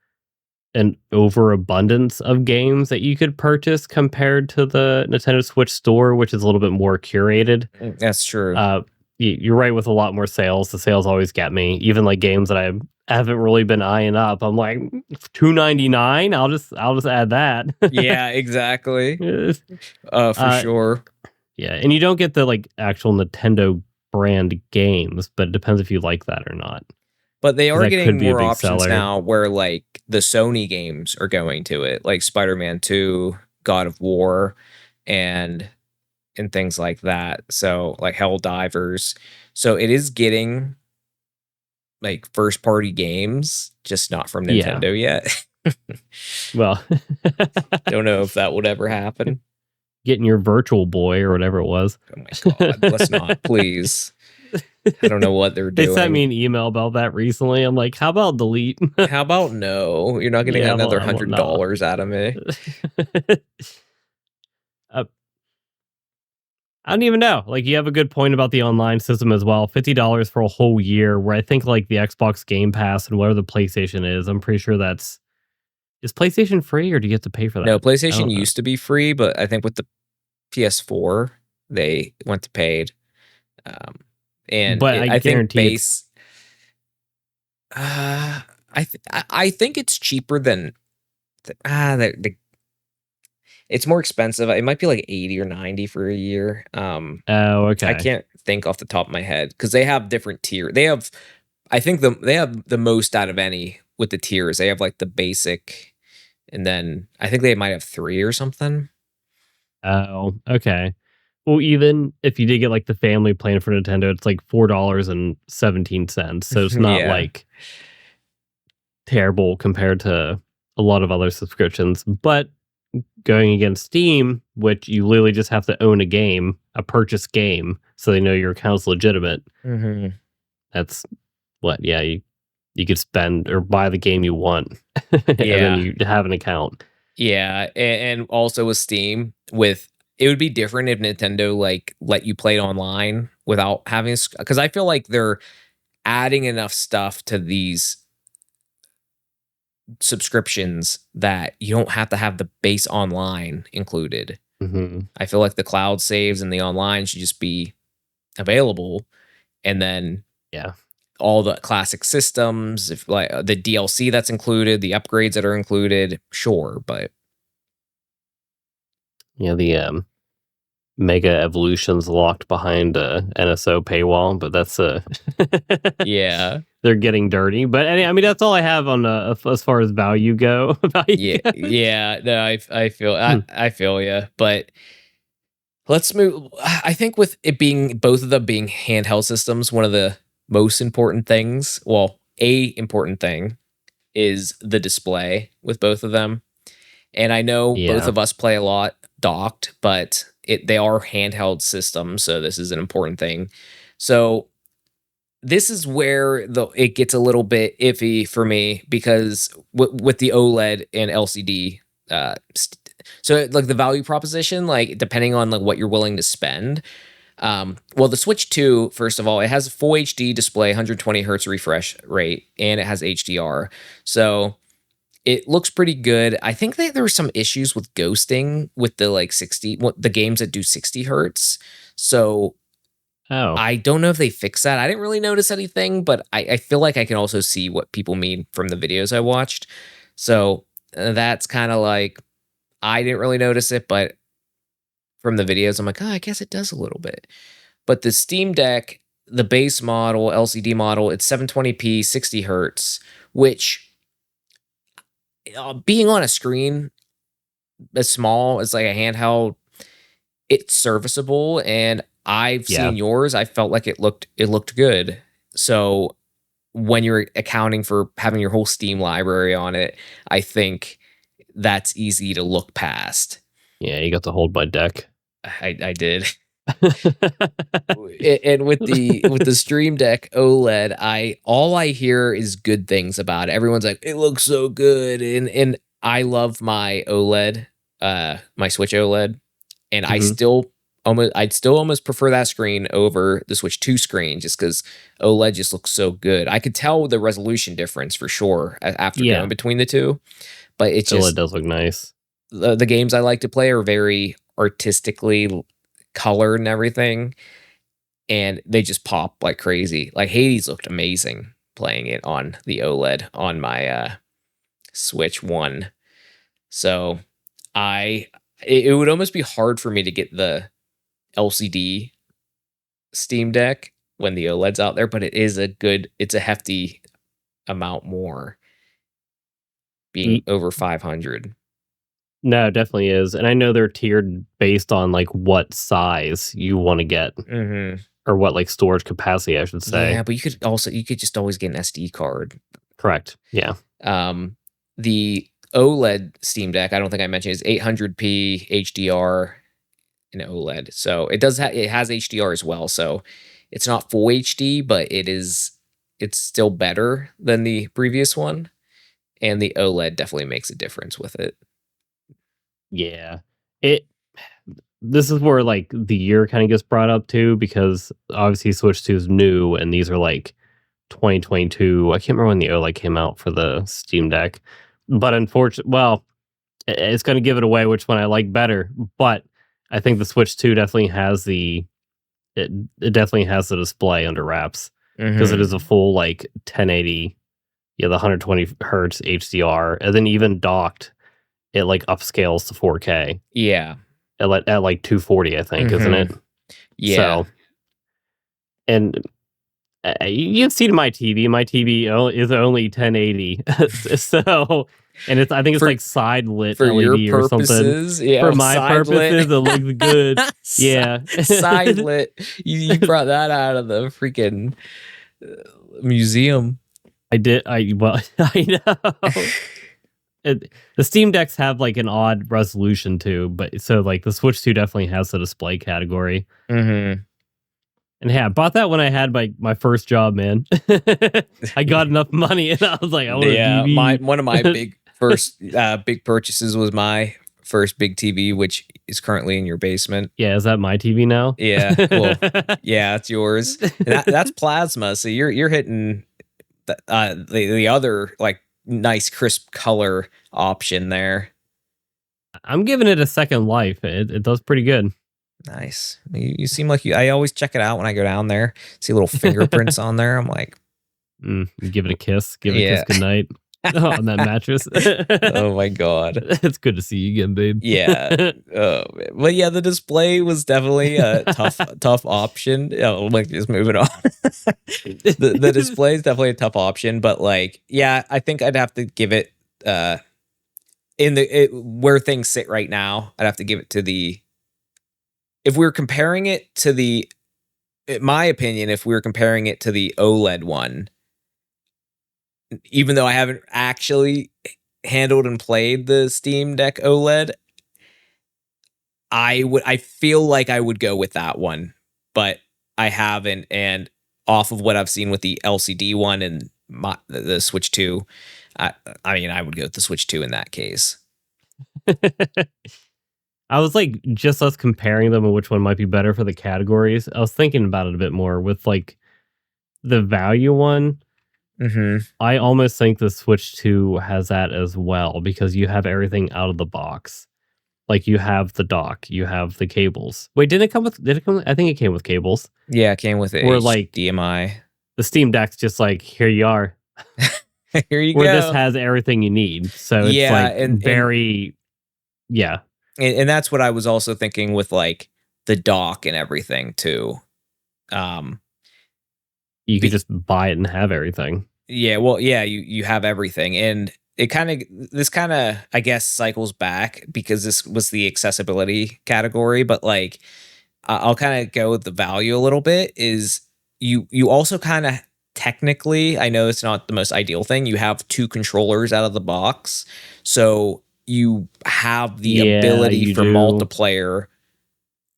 an overabundance of games that you could purchase compared to the Nintendo Switch store, which is a little bit more curated. That's true. Uh, you're right with a lot more sales. The sales always get me. Even like games that I haven't really been eyeing up. I'm like $2.99. I'll just add that. Yeah, exactly. For uh, sure. yeah, and you don't get the like actual Nintendo brand games, but it depends if you like that or not, But they because are that could getting be a more big options seller. now where like the Sony games are going to it, like Spider-Man 2, God of War, and things like that. So like Hell Divers. So it is getting like first party games, just not from Yeah, Nintendo yet. well, Don't know if that would ever happen. getting your Virtual Boy or whatever it was. Oh my god, let's not, please. I don't know what they're They sent me doing. an email about that recently. I'm like, how about delete? How about no? You're not getting Yeah, another well, no. $100 out of me. uh, I don't even know. Like, you have a good point about the online system as well. $50 for a whole year, where I think like the Xbox Game Pass and whatever the PlayStation is, I'm pretty sure is PlayStation free or do you have to pay for No, that? I PlayStation don't know. used to be free, but I think with the PS4, they went to paid. Um, and But I I think guarantee it's base. Uh, I think it's cheaper than it's more expensive. It might be like 80 or 90 for a year. oh, I okay. can't think off the top of my head because they have different tier. They have, I think they have the most out of any with the tiers. They have like the basic, and then I think they might have three or something. Oh, okay. Well, even if you did get like the family plan for Nintendo, it's like $4.17. So it's not Yeah, like terrible compared to a lot of other subscriptions. But going against Steam, which you literally just have to own a game, a purchased game, so they know your account's legitimate. hmm That's what, yeah, you could spend or buy the game you want, and then yeah, you have an account. yeah, and also with Steam, with it would be different if Nintendo like let you play it online without having, because I feel like they're adding enough stuff to these subscriptions that you don't have to have the base online included. Mhm. I feel like the cloud saves and the online should just be available, and then Yeah. all the classic systems, if like the DLC that's included, the upgrades that are included, sure, but Yeah, the, Mega Evolution's locked behind a NSO paywall, but that's, yeah. they're getting dirty, but I mean, that's all I have on, as far as value value Yeah, goes. yeah, no, I feel Hmm. I feel you, but let's move. I think with it being both of them being handheld systems, one of the most important things, well, a important thing is the display with both of them. And I know both Yeah. of us play a lot docked, but they are handheld systems, so this is an important thing. So this is where it gets a little bit iffy for me because with the OLED and LCD, so like the value proposition, like depending on like what you're willing to spend. Well, the Switch 2, first of all, it has a full HD display, 120 hertz refresh rate, and it has HDR. So it looks pretty good. I think that there were some issues with ghosting with the like 60, the games that do 60 hertz. So Oh. I don't know if they fixed that. I didn't really notice anything, but I feel like I can also see what people mean from the videos I watched. So that's kind of like, I didn't really notice it, but from the videos, I'm like, oh, I guess it does a little bit. But the Steam Deck, the base model, LCD model, it's 720p, 60 hertz, which being on a screen as small as like a handheld, it's serviceable. And I've Yeah. seen yours. I felt like it looked good. So when you're accounting for having your whole Steam library on it, I think that's easy to look past. Yeah, you got to hold my deck. I did. And with the Stream Deck OLED, I all I hear is good things about it. Everyone's like, it looks so good, and I love my OLED, my Switch OLED, and Mhm. I'd still almost prefer that screen over the Switch 2 screen just because OLED just looks so good. I could tell the resolution difference for sure after Yeah. going between the two, but it's OLED just does look nice. the games I like to play are very artistically colored and everything, and they just pop like crazy. Like Hades looked amazing playing it on the OLED on my Switch 1. So it would almost be hard for me to get the LCD Steam Deck when the OLED's out there, but it's a hefty amount more being Ye over 500. No, it definitely is, and I know they're tiered based on, like, what size you wanna get, Mhm. or what, like, storage capacity, I should say. Yeah, but you could just always get an SD card. Correct, yeah. The OLED Steam Deck, I don't think I mentioned, is 800p HDR in OLED. So it has HDR as well. So it's not full HD, but it's still better than the previous one. And the OLED definitely makes a difference with it. Yeah. It This is where, like, the year kinda gets brought up too, because obviously Switch 2 is new, and these are, like, 2022. I can't remember when the OLED came out for the Steam Deck, but well, it's gonna give it away which one I like better, but I think the Switch 2 definitely has it it definitely has the display under wraps because it is a Hmm. full, like, 1080, yeah, the 120 hertz HDR, and then even docked, it, like, upscales to 4K Yeah. at, like, 240, I think, isn't Hmm. it? Yeah. So, and, you've seen my TV. My TV is only 1080. So, and I think it's, For like, side lit for your LED or something. purposes, For yeah, my side lit. purposes, it looks good. Si- Yeah. Side lit. You brought that out of the freaking museum. Well, I know. The Steam Decks have, like, an odd resolution too, but so, like, the Switch 2 definitely has the display category. Hmm. And yeah, I bought that when I had my first job, man. I got enough money and I was like, I want a Yeah, my TV. one of my big purchases was my first big TV, which is currently in your basement. Yeah, is that my TV now? Yeah, well, yeah, it's yours. And that's plasma, so you're hitting the other like nice crisp color option there. I'm giving it a second life. It does pretty good. Nice. You seem like I always check it out when I go down there. See little fingerprints on there. I'm like, you give it a kiss. Give it a yeah. kiss goodnight. On that mattress. Oh my god. It's good to see you again, babe. Yeah. Oh, man. But yeah, the display was definitely a tough option. Oh, like just moving on. The display is definitely a tough option, but like, yeah, I think I'd have to give it where things sit right now, I'd have to give it to the, if we were comparing it to the, in my opinion, if we were comparing it to the OLED one, even though I haven't actually handled and played the Steam Deck OLED, I feel like I would go with that one, but I haven't. And off of what I've seen with the LCD one and the Switch 2, I mean, I would go with the Switch 2 in that case. I was like, just us comparing them and which one might be better for the categories. I was thinking about it a bit more with like the value one. Mm-hmm. I almost think the Switch 2 has that as well because you have everything out of the box. Like you have the dock, you have the cables. Wait, did it come? I think it came with cables. Yeah, it came with it. Or like HDMI. The Steam Deck's just like, here you are. Here you where go. This has everything you need. So it's yeah. And that's what I was also thinking with like the dock and everything too. You could just buy it and have everything. Yeah, well, yeah, you have everything. And this kind of, I guess, cycles back because this was the accessibility category, but like I'll kind of go with the value a little bit is you also kind of technically, I know it's not the most ideal thing, you have 2 controllers out of the box. So you have the ability for multiplayer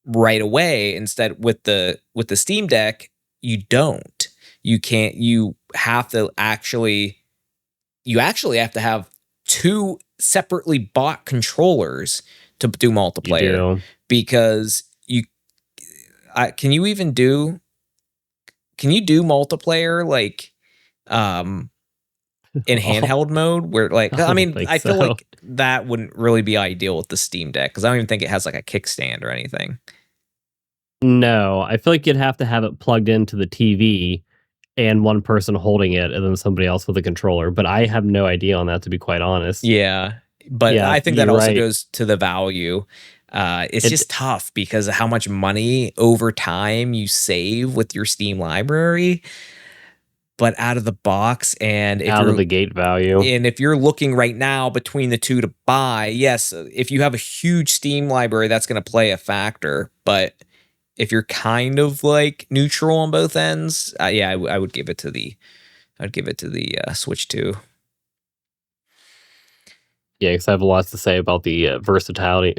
right away. Instead with the Steam Deck, you don't. You have to actually have to have 2 separately bought controllers to do multiplayer because can you do multiplayer like in handheld mode where like I feel like that wouldn't really be ideal with the Steam Deck because I don't even think it has like a kickstand or anything. No, I feel like you'd have to have it plugged into the TV and one person holding it and then somebody else with a controller. But I have no idea on that, to be quite honest. Yeah. But I think that also goes to the value. It's just tough because of how much money over time you save with your Steam library. But out of the box and out of the gate value. And if you're looking right now between the 2 to buy, yes, if you have a huge Steam library, that's going to play a factor. But if you're kind of like neutral on both ends, I would give it to the Switch 2. Yeah, because I have a lot to say about the versatility.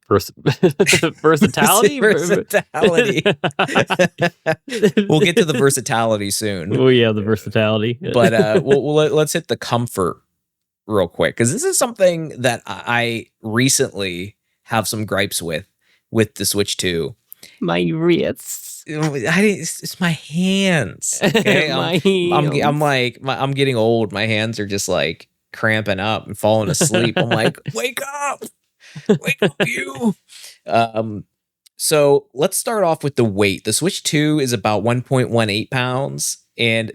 Versatility? Versatility. We'll get to the versatility soon. Oh, yeah, the versatility. But let's hit the comfort real quick, because this is something that I recently have some gripes with the Switch 2. My wrists. It's my hands. Okay? I'm getting old. My hands are just like cramping up and falling asleep. I'm like, wake up, you. So let's start off with the weight. The Switch 2 is about 1.18 pounds, and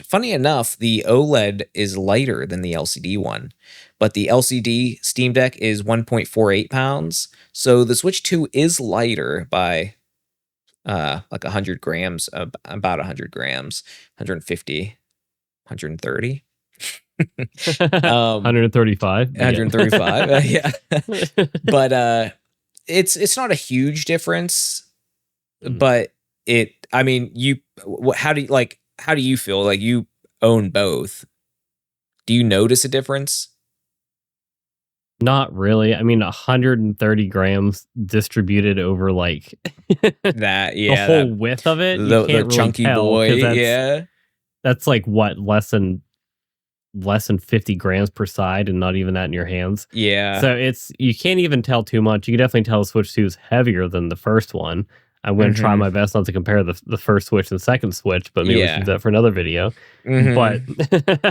funny enough, the OLED is lighter than the LCD one, but the LCD Steam Deck is 1.48 pounds. So the Switch 2 is lighter by like 100 grams, about 100 grams, 150, 130. 135. 135. Yeah. But it's not a huge difference, but how do you feel? Like, you own both. Do you notice a difference? Not really. I mean, 130 grams distributed over like the whole width of it. The chunky boy. Yeah. That's like what, less than 50 grams per side, and not even that in your hands. Yeah. So you can't even tell too much. You can definitely tell the Switch 2 is heavier than the first one. I'm going to try my best not to compare the first Switch and the second Switch, but maybe we should do that for another video. But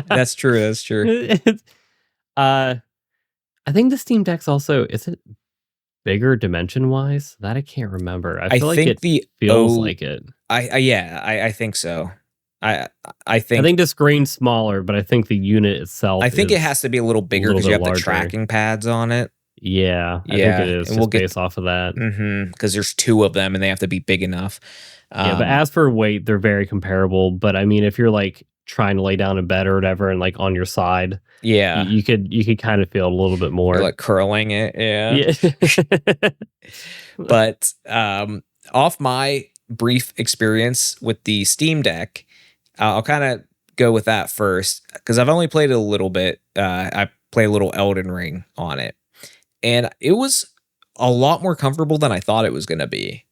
that's true. That's true. I think the Steam Deck's also, is it bigger dimension wise? That I can't remember. I feel like think it feels like it. I think so. I think the screen's smaller, but I think the unit itself. I think it has to be a little bigger because you have the tracking pads on it. Yeah, I think it is. And we'll get off of that because there's 2 of them and they have to be big enough. Yeah, but as for weight, they're very comparable. But I mean, if you're like trying to lay down in bed or whatever, and like on your side, you could kind of feel a little bit more. You're like curling it, yeah. But off my brief experience with the Steam Deck, I'll kind of go with that first because I've only played it a little bit. I played a little Elden Ring on it, and it was a lot more comfortable than I thought it was going to be.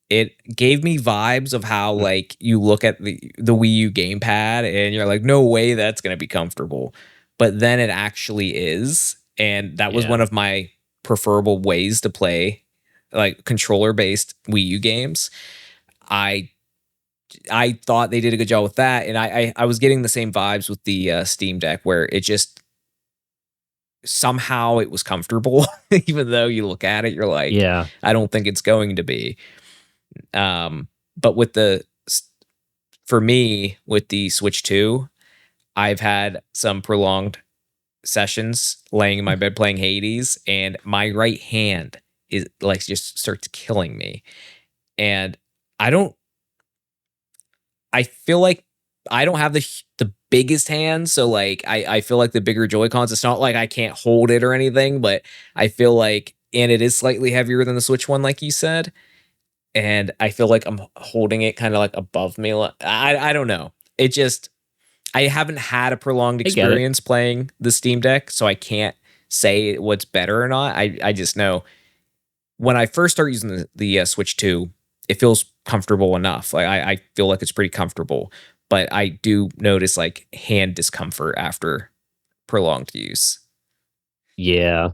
It gave me vibes of how like you look at the Wii U gamepad and you're like, no way that's going to be comfortable. But then it actually is. And that was one of my preferable ways to play like controller-based Wii U games. I thought they did a good job with that. And I was getting the same vibes with the Steam Deck where it just somehow it was comfortable, even though you look at it, you're like, I don't think it's going to be. But for me, with the Switch 2, I've had some prolonged sessions laying in my bed playing Hades, and my right hand is like just starts killing me. And I feel like I don't have the biggest hand, so like I feel like the bigger Joy-Cons, it's not like I can't hold it or anything, but I feel like, and it is slightly heavier than the Switch one, like you said. And I feel like I'm holding it kind of like above me. I don't know. It just, I haven't had a prolonged experience playing the Steam Deck, so I can't say what's better or not. I just know when I first start using the Switch 2, it feels comfortable enough. Like I feel like it's pretty comfortable, but I do notice like hand discomfort after prolonged use. Yeah.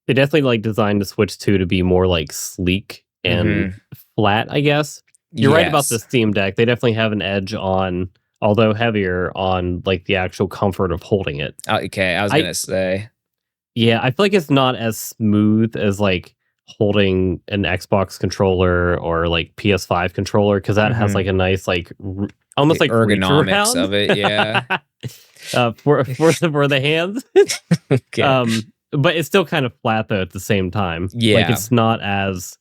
They definitely like designed the Switch 2 to be more like sleek and flat, I guess. You're right about the Steam Deck. They definitely have an edge on, although heavier, on like the actual comfort of holding it. Okay, I was gonna say. Yeah, I feel like it's not as smooth as like holding an Xbox controller or like PS5 controller, because that has like a nice like almost the like ergonomics of it, yeah. For the hands. Okay. But it's still kind of flat though at the same time. Yeah. Like it's not as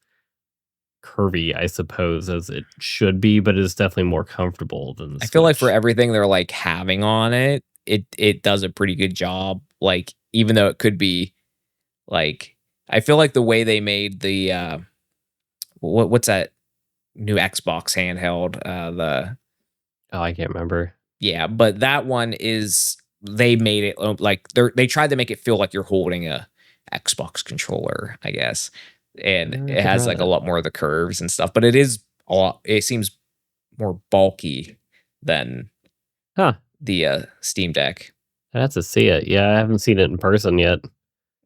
curvy, I suppose, as it should be, but it's definitely more comfortable than the Switch. I feel like for everything they're like having on it, it does a pretty good job. Like, even though it could be like, I feel like the way they made the what's that new Xbox handheld? I can't remember. Yeah, but that one is, they made it like they tried to make it feel like you're holding a Xbox controller, I guess. And it has like a lot more of the curves and stuff, but it is a lot, it seems more bulky than the Steam Deck. I have to see it. Yeah, I haven't seen it in person yet.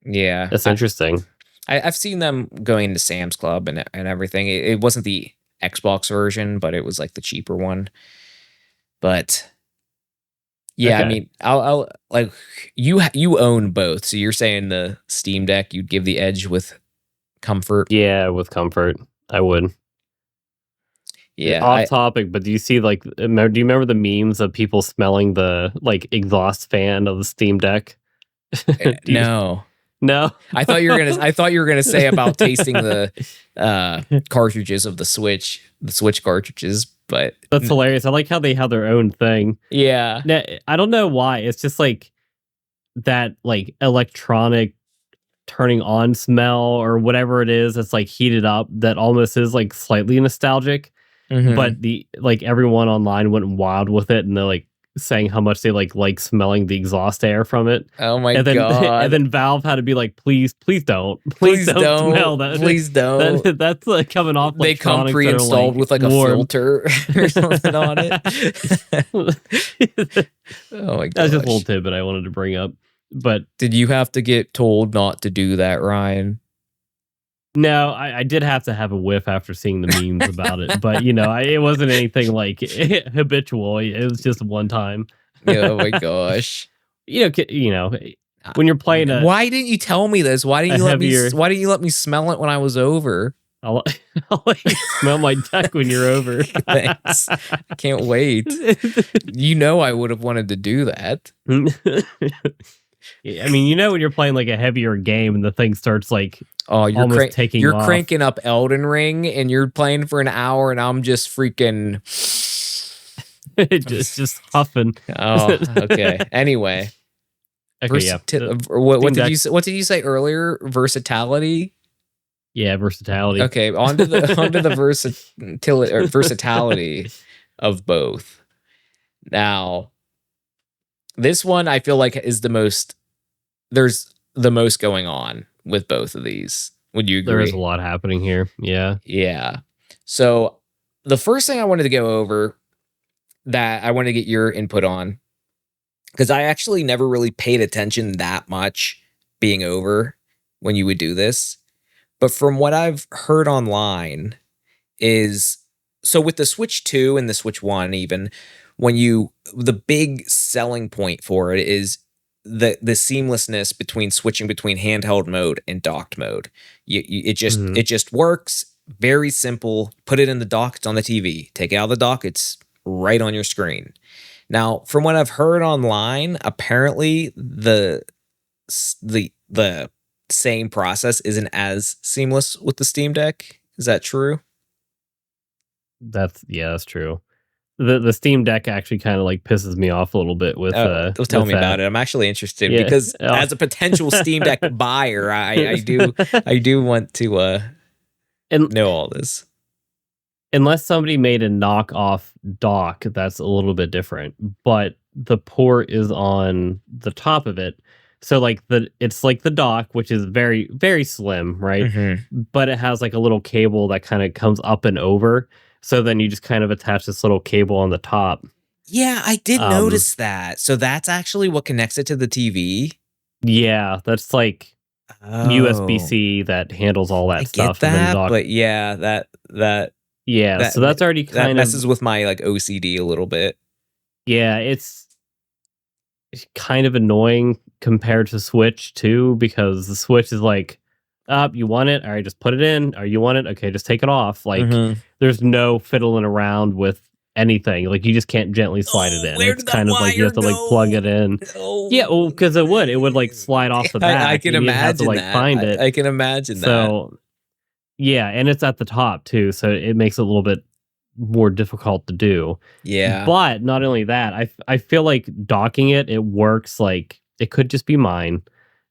Yeah. That's interesting. I've seen them going to Sam's Club and everything. It wasn't the Xbox version, but it was like the cheaper one. But yeah, I mean, I'll like you own both, so you're saying the Steam Deck you'd give the edge with comfort? Yeah, with comfort, I would. Yeah, off topic, but do you see like? Do you remember the memes of people smelling the like exhaust fan of the Steam Deck? No. I thought you were gonna say about tasting the cartridges of the Switch cartridges, but that's hilarious. I like how they have their own thing. Yeah. Now, I don't know why. It's just like that, like electronic turning on smell or whatever it is. It's like heated up. That almost is like slightly nostalgic. But the like everyone online went wild with it, and they're like saying how much they like smelling the exhaust air from it. Oh my god! And then Valve had to be like, please don't smell that. Please don't. That's like coming off. They come pre-installed like, with like warm. A filter or something on it. Oh my god! That's just a little tidbit I wanted to bring up. But did you have to get told not to do that, Ryan? No, I did have to have a whiff after seeing the memes about it, but it wasn't anything like habitual. It was just one time. Oh my gosh. When you're playing Why didn't you tell me this? Why didn't a you let me? heavier, Why didn't you let me smell it when I was over? I'll, I'll let you smell my deck when you're over. Thanks. I can't wait. I would have wanted to do that. I mean, when you're playing like a heavier game and the thing starts like almost taking you're off. cranking up Elden Ring and you're playing for an hour and I'm just freaking just huffing. Oh, okay. Anyway. Okay, yeah. What did you say earlier? Versatility? Yeah, versatility. Okay, onto the versatility of both. Now, this one I feel like is there's the most going on with both of these. Would you agree? There is a lot happening here. Yeah. Yeah. So the first thing I wanted to go over that I wanted to get your input on, because I actually never really paid attention that much being over when you would do this. But from what I've heard online is, so with the Switch 2 and the Switch 1 even, the big selling point for it is the seamlessness between switching between handheld mode and docked mode. It just works. Very simple. Put it in the dock, it's on the TV. Take it out of the dock, it's right on your screen. Now, from what I've heard online, apparently the same process isn't as seamless with the Steam Deck. Is that true? That's true. The Steam Deck actually kind of like pisses me off a little bit with tell me about it. I'm actually interested because as a potential Steam Deck buyer, I do want to know all this. Unless somebody made a knockoff dock, that's a little bit different. But the port is on the top of it. So like it's like the dock, which is very, very slim, right? Mm-hmm. But it has like a little cable that kind of comes up and over. So then you just kind of attach this little cable on the top. Yeah, I did notice that. So that's actually what connects it to the TV? Yeah, that's like USB-C that handles all that stuff. Get that, but yeah, that so that's already kind of messes with my like OCD a little bit. Yeah, it's kind of annoying compared to Switch too, because the Switch is like, you want it? All right, just put it in. Or you want it? Okay, just take it off. Like, there's no fiddling around with anything. Like, you just can't gently slide it in. It's kind of like you have to like plug it in. No. Yeah, well, because it would like slide off the back. I can imagine have to, like, that. Find it. I can imagine that. So, yeah, and it's at the top too, so it makes it a little bit more difficult to do. Yeah, but not only that, I feel like docking it works. Like, it could just be mine.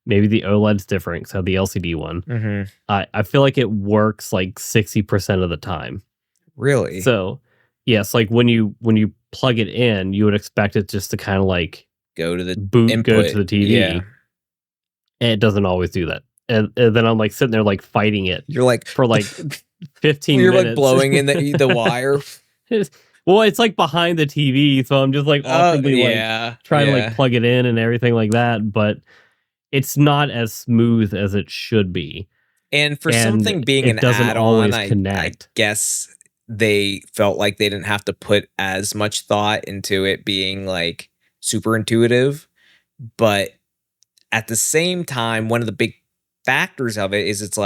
Maybe the OLED's different, so the LCD one. I feel like it works like 60% of the time. Really? So, yes, like when you plug it in, you would expect it just to kind of like go to the go to the TV. Yeah. And it doesn't always do that. And then I'm like sitting there like fighting it. You're like for like 15 you're minutes. Like blowing in the wire. Well, it's like behind the TV, so I'm just like awkwardly like trying to like plug it in and everything like that, but it's not as smooth as it should be. And for something being an add-on, I guess they felt like they didn't have to put as much thought into it being like super intuitive. But at the same time, one of the big factors of it is it's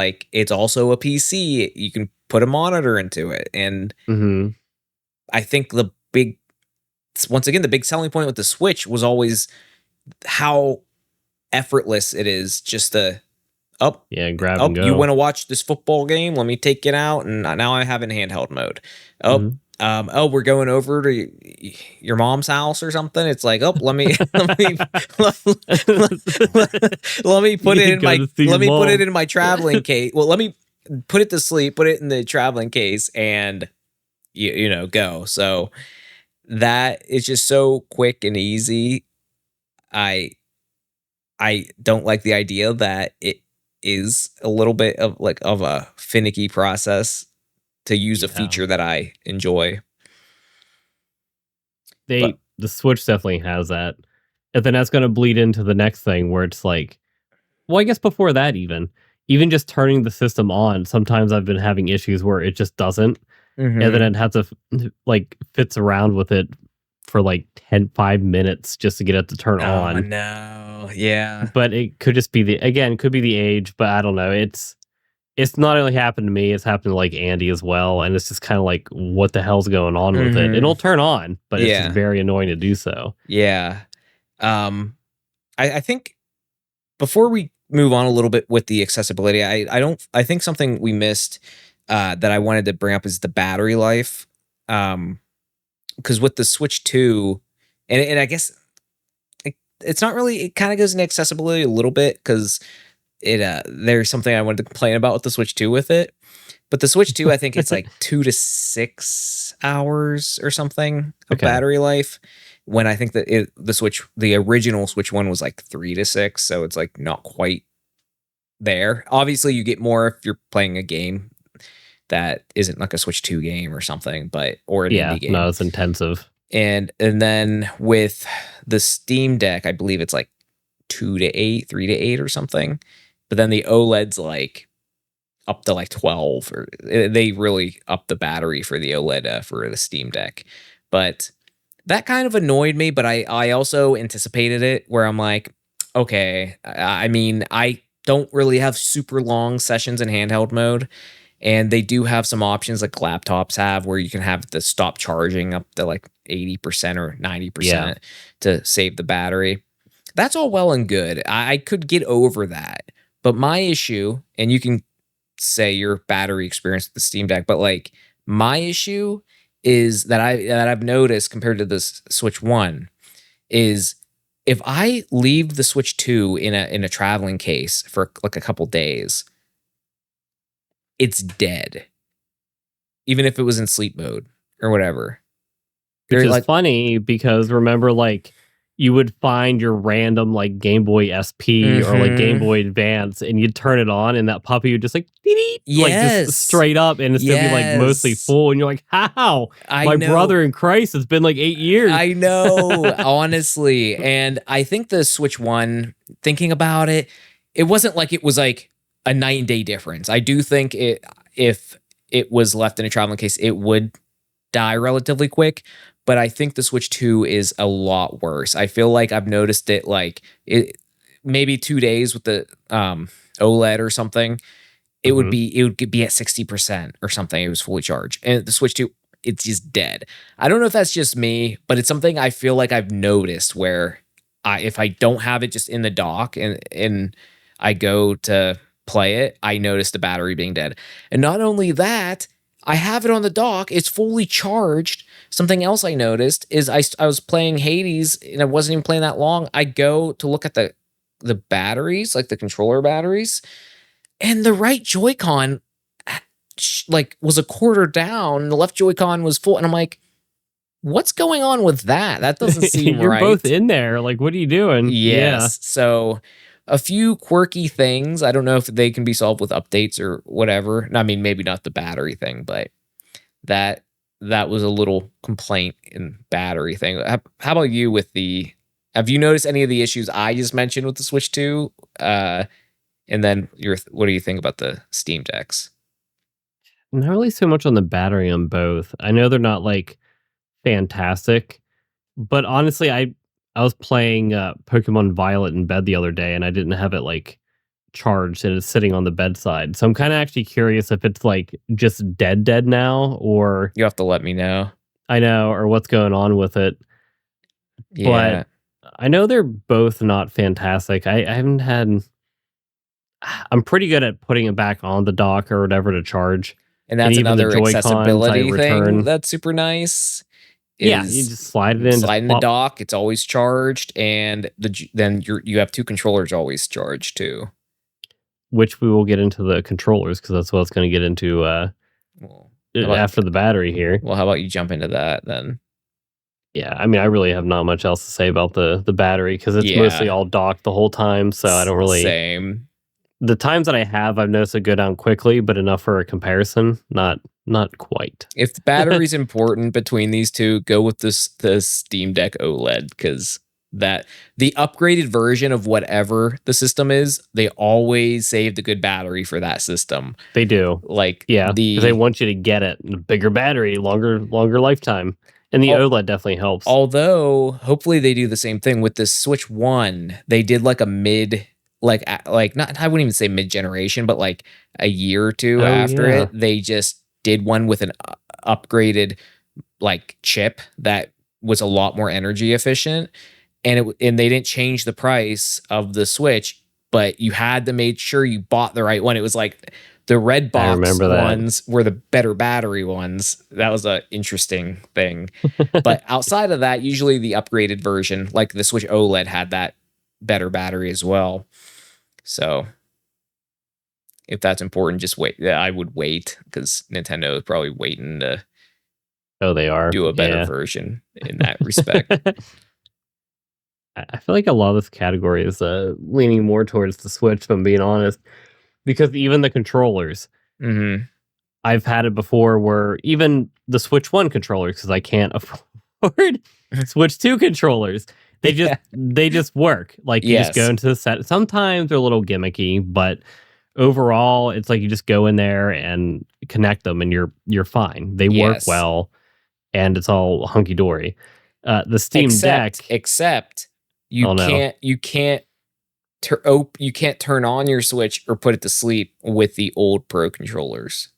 also a PC. You can put a monitor into it. And I think the big selling point with the Switch was always how effortless it is just to grab and go. You want to watch this football game? Let me take it out, and now I have it in handheld mode. We're going over to your mom's house or something. It's like, let me let me put it in my traveling case. Well, let me put it to sleep, put it in the traveling case, and go. So that is just so quick and easy. I don't like the idea that it is a little bit of a finicky process to use a feature that I enjoy. The Switch definitely has that. And then that's going to bleed into the next thing where it's like, well, I guess before that even, even just turning the system on, sometimes I've been having issues where it just doesn't, and then Mhm. it has to like fits around with it for like 5 minutes just to get it to turn Oh, on. no. Yeah. But it could just be could be the age, but I don't know. It's not only happened to me, it's happened to like Andy as well. And it's just kind of like, what the hell's going on with it? It'll Mhm. turn on, but it's just Yeah. very annoying to do so. Yeah. Um, I think before we move on a little bit with the accessibility, I think something we missed that I wanted to bring up is the battery life. Because with the Switch 2, and I guess it's not really, it kind of goes into accessibility a little bit because there's something I wanted to complain about with the Switch 2 with it. But the Switch 2, I think it's like 2 to 6 hours or something of Okay. battery life. When I think that the original Switch 1 was like 3 to 6, so it's like not quite there. Obviously, you get more if you're playing a game that isn't like a Switch 2 game or something, or an Yeah, indie game. not as intensive. And then with the Steam Deck, I believe it's like 2 to 8, 3 to 8 or something. But then the OLED's like up to like 12, or they really up the battery for the OLED for the Steam Deck. But that kind of annoyed me, but I also anticipated it where I'm like, okay, I mean, I don't really have super long sessions in handheld mode. And they do have some options like laptops have where you can have the stop charging up to like 80% or Yeah. 90% to save the battery. That's all well and good. I could get over that. But my issue, and you can say your battery experience with the Steam Deck, but like my issue is that I've noticed compared to this Switch 1 is if I leave the Switch 2 in a traveling case for like a couple days, it's dead. Even if it was in sleep mode or whatever. Which They're is like, funny because remember, like, you would find your random like Game Boy SP or like Game mhm. Boy Advance, and you'd turn it on, and that puppy would just like beep, beep, like just Yes. straight up, and it's still be like mostly Yes. full, and you're like, how? I My know. brother in Christ, it's been like 8 years. I know, honestly. And I think the Switch 1, thinking about it, it wasn't like it was like a night and day difference. I do think if it was left in a traveling case, it would die relatively quick. But I think the Switch 2 is a lot worse. I feel like I've noticed it like maybe 2 days with the OLED or something. Mhm. It would be at 60% or something. It was fully charged. And the Switch 2, it's just dead. I don't know if that's just me, but it's something I feel like I've noticed where if I don't have it just in the dock and I go to play it, I notice the battery being dead. And not only that, I have it on the dock, it's fully charged. Something else I noticed is I was playing Hades and I wasn't even playing that long. I go to look at the batteries, like the controller batteries, and the right Joy-Con like was a quarter down, the left Joy-Con was full, and I'm like, what's going on with that? That doesn't seem You're both right. in there. Like, what are you doing? Yeah. Yes. So a few quirky things. I don't know if they can be solved with updates or whatever. I mean, maybe not the battery thing, but that that was a little complaint in battery thing. How about you with the? Have you noticed any of the issues I just mentioned with the Switch 2? And then what do you think about the Steam Decks? Not really so much on the battery on both. I know they're not like fantastic, but honestly, I was playing Pokemon Violet in bed the other day, and I didn't have it like charged, and it's sitting on the bedside. So I'm kind of actually curious if it's like just dead now, or You have to let me know. I know, or what's going on with it. But Yeah. I know they're both not fantastic. I haven't had. I'm pretty good at putting it back on the dock or whatever to charge, And and that's even the another Joy Cons I accessibility thing return. that's super nice Yeah, you is just slide it you in, just slide in the plop, dock, it's always charged, and then you have two controllers always charged too. which we will get into the controllers because that's what it's going to get into Well, how about after the battery here. how about you jump into that then? Yeah, I mean, I really have not much else to say about the battery because it's mostly Yeah, all docked the whole time. So I don't really. same. The times that I have, I've noticed it go down quickly, but enough for a comparison. Not quite. If the battery's important between these two, go with the Steam Deck OLED because that the upgraded version of whatever the system is, they always save the good battery for that system. They do. Like Yeah, because they want you to get it. The bigger battery, longer lifetime. And the OLED definitely helps. Although, hopefully they do the same thing with the Switch 1. They did like a mid, like not, I wouldn't even say mid-generation, but like a year or two after it, they just did one with an upgraded like chip that was a lot more energy efficient. And they didn't change the price of the Switch, but you had to make sure you bought the right one. It was like the red box ones were the better battery ones. That was an interesting thing. But outside of that, usually the upgraded version, like the Switch OLED, had that better battery as well. So if that's important, just wait. Yeah, I would wait because Nintendo is probably waiting to they are do a better version in that respect. I feel like a lot of this category is leaning more towards the Switch, if I'm being honest, because even the controllers, I've had it before where even the Switch 1 controllers, because I can't afford Switch 2 controllers, they just work. Like you just go into the set. Sometimes they're a little gimmicky, but overall, it's like you just go in there and connect them, and you're fine. They work well, and it's all hunky dory. The Steam Deck, except you can't turn on your Switch or put it to sleep with the old Pro controllers.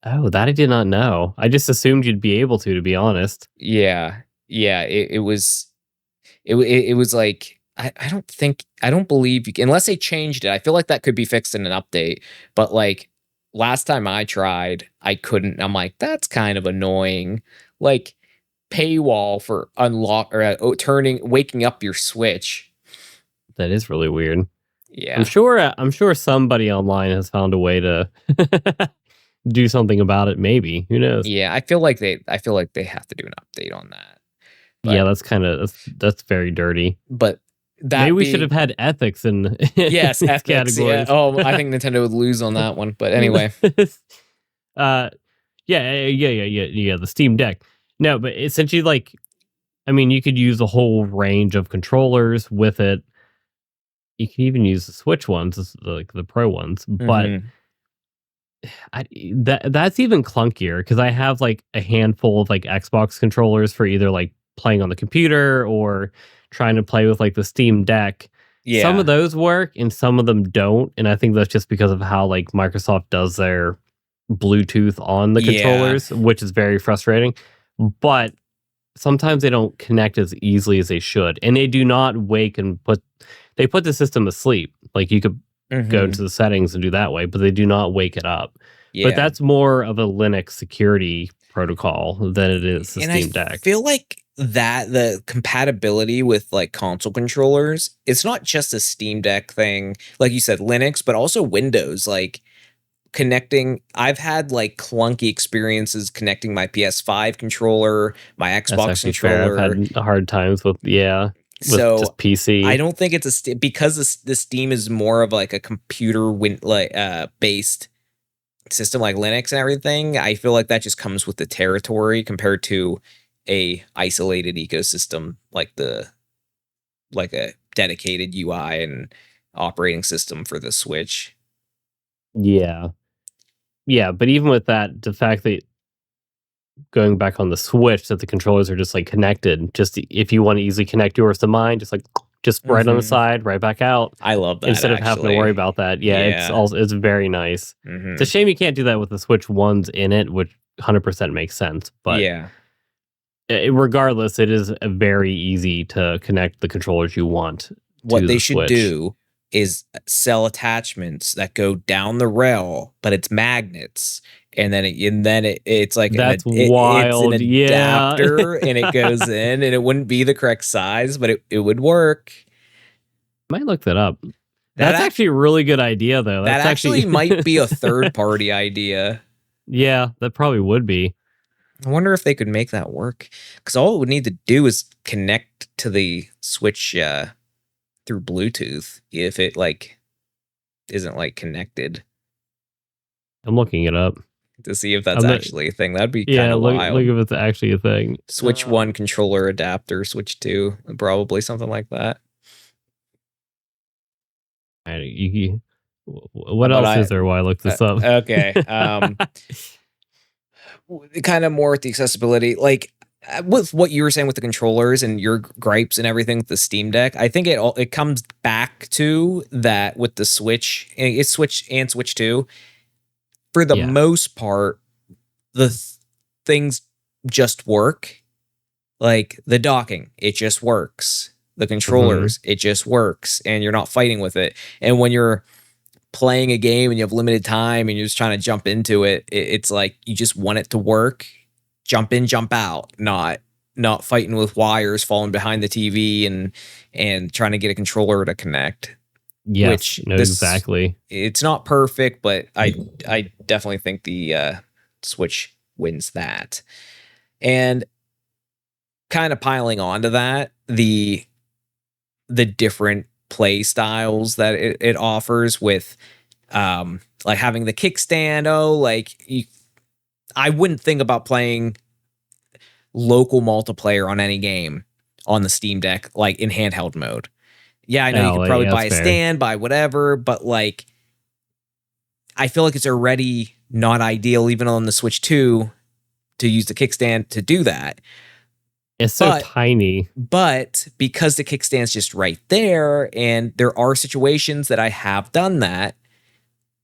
Oh, that I did not know. I just assumed you'd be able to be honest. Yeah. It was like I don't believe you can, unless they changed it. I feel like that could be fixed in an update. But like last time I tried, I couldn't. I'm like, that's kind of annoying. Like paywall for waking up your Switch. That is really weird. Yeah. I'm sure somebody online has found a way to do something about it, maybe. Who knows? Yeah, I feel like they have to do an update on that. But, yeah, that's very dirty. But maybe we should have had ethics in ethics categories. Yeah. Oh, I think Nintendo would lose on that one. But anyway. The Steam Deck. No, but essentially, like, I mean, you could use a whole range of controllers with it. You can even use the Switch ones, like the Pro ones, but that's even clunkier because I have like a handful of like Xbox controllers for either like playing on the computer or trying to play with like the Steam Deck. Yeah. Some of those work and some of them don't, and I think that's just because of how like Microsoft does their Bluetooth on the controllers, which is very frustrating. But sometimes they don't connect as easily as they should, and they do not wake and put the system asleep. Like you could go into the settings and do that way, but they do not wake it up. Yeah. But that's more of a Linux security protocol than it is the Steam Deck. I feel like that the compatibility with like console controllers, it's not just a Steam Deck thing, like you said, Linux, but also Windows. Like connecting, I've had like clunky experiences connecting my PS5 controller, my Xbox controller. Fair. I've had hard times with so just PC. I don't think it's because the Steam is more of like a computer based system like Linux and everything. I feel like that just comes with the territory compared to a isolated ecosystem like a dedicated UI and operating system for the Switch. Yeah, but even with that, the fact that going back on the Switch, that the controllers are just like connected. Just if you want to easily connect yours to mine, just right on the side, right back out. I love that instead of having to worry about that. It's very nice. It's a shame you can't do that with the Switch ones in it, which 100% makes sense. But regardless, it is very easy to connect the controllers you want. What they should do is sell attachments that go down the rail, but it's magnets. And then it's like that's wild. It's an adapter, and it goes in, and it wouldn't be the correct size, but it would work. Might look that up. That's actually a really good idea, though. That actually might be a third-party idea. Yeah, that probably would be. I wonder if they could make that work, because all it would need to do is connect to the Switch through Bluetooth. If it like isn't like connected, I'm looking it up. to see if that's I'm not, actually a thing. That'd be kind yeah, of look wild. if it's actually a thing. Switch 1 controller adapter, Switch 2, probably something like that. What But else I is there while I look this up? okay. Kind of more with the accessibility, like with what you were saying with the controllers and your gripes and everything with the Steam Deck. I think it comes back to that with the Switch. It's Switch and Switch 2. For the Yeah. most part, the things just work. Like the docking, it just works. The Mhm. controllers, it just works, and you're not fighting with it. And when you're playing a game and you have limited time and you're just trying to jump into it, it's like you just want it to work. Jump in, jump out, not fighting with wires falling behind the TV and trying to get a controller to connect. Yes, Which no, this exactly. it's not perfect, but I definitely think the Switch wins that. And kind of piling onto that, the different play styles that it offers with like having the kickstand. I wouldn't think about playing local multiplayer on any game on the Steam Deck like in handheld mode. Yeah, I know you Oh, could like, probably yeah, buy that's a fair. stand, buy whatever, but like I feel like it's already not ideal even on the Switch 2 to use the kickstand to do that. It's so But tiny. But because the kickstand's just right there, and there are situations that I have done that,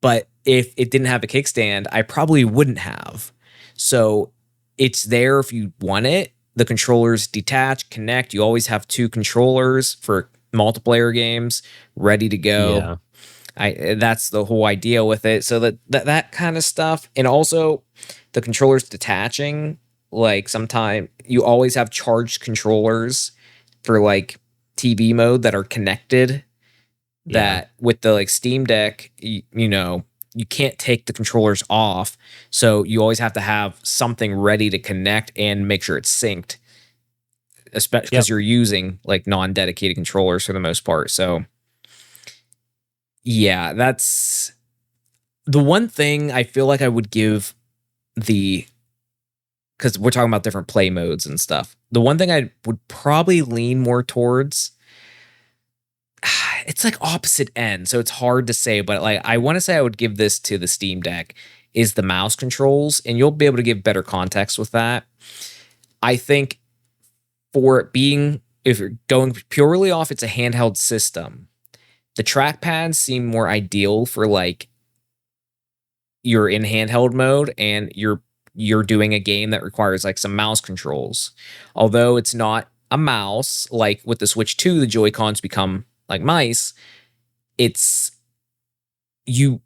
but if it didn't have a kickstand, I probably wouldn't have. So it's there if you want it. The controllers detach, connect. You always have two controllers for multiplayer games ready to go. Yeah. That's the whole idea with it. So that kind of stuff, and also the controllers detaching. Like sometime you always have charged controllers for like TV mode that are connected. Yeah. That with the like Steam Deck, you know, you can't take the controllers off, so you always have to have something ready to connect and make sure it's synced, especially because Yep. you're using like non-dedicated controllers for the most part. So yeah, that's the one thing I feel like I would give the because we're talking about different play modes and stuff. The one thing I would probably lean more towards, it's like opposite end, so it's hard to say, but like I want to say I would give this to the Steam Deck is the mouse controls, and you'll be able to give better context with that. I think for it being, if you're going purely off it's a handheld system, the trackpads seem more ideal for like you're in handheld mode and you're doing a game that requires like some mouse controls. Although it's not a mouse, like with the Switch 2, the Joy-Cons become like mice. It's you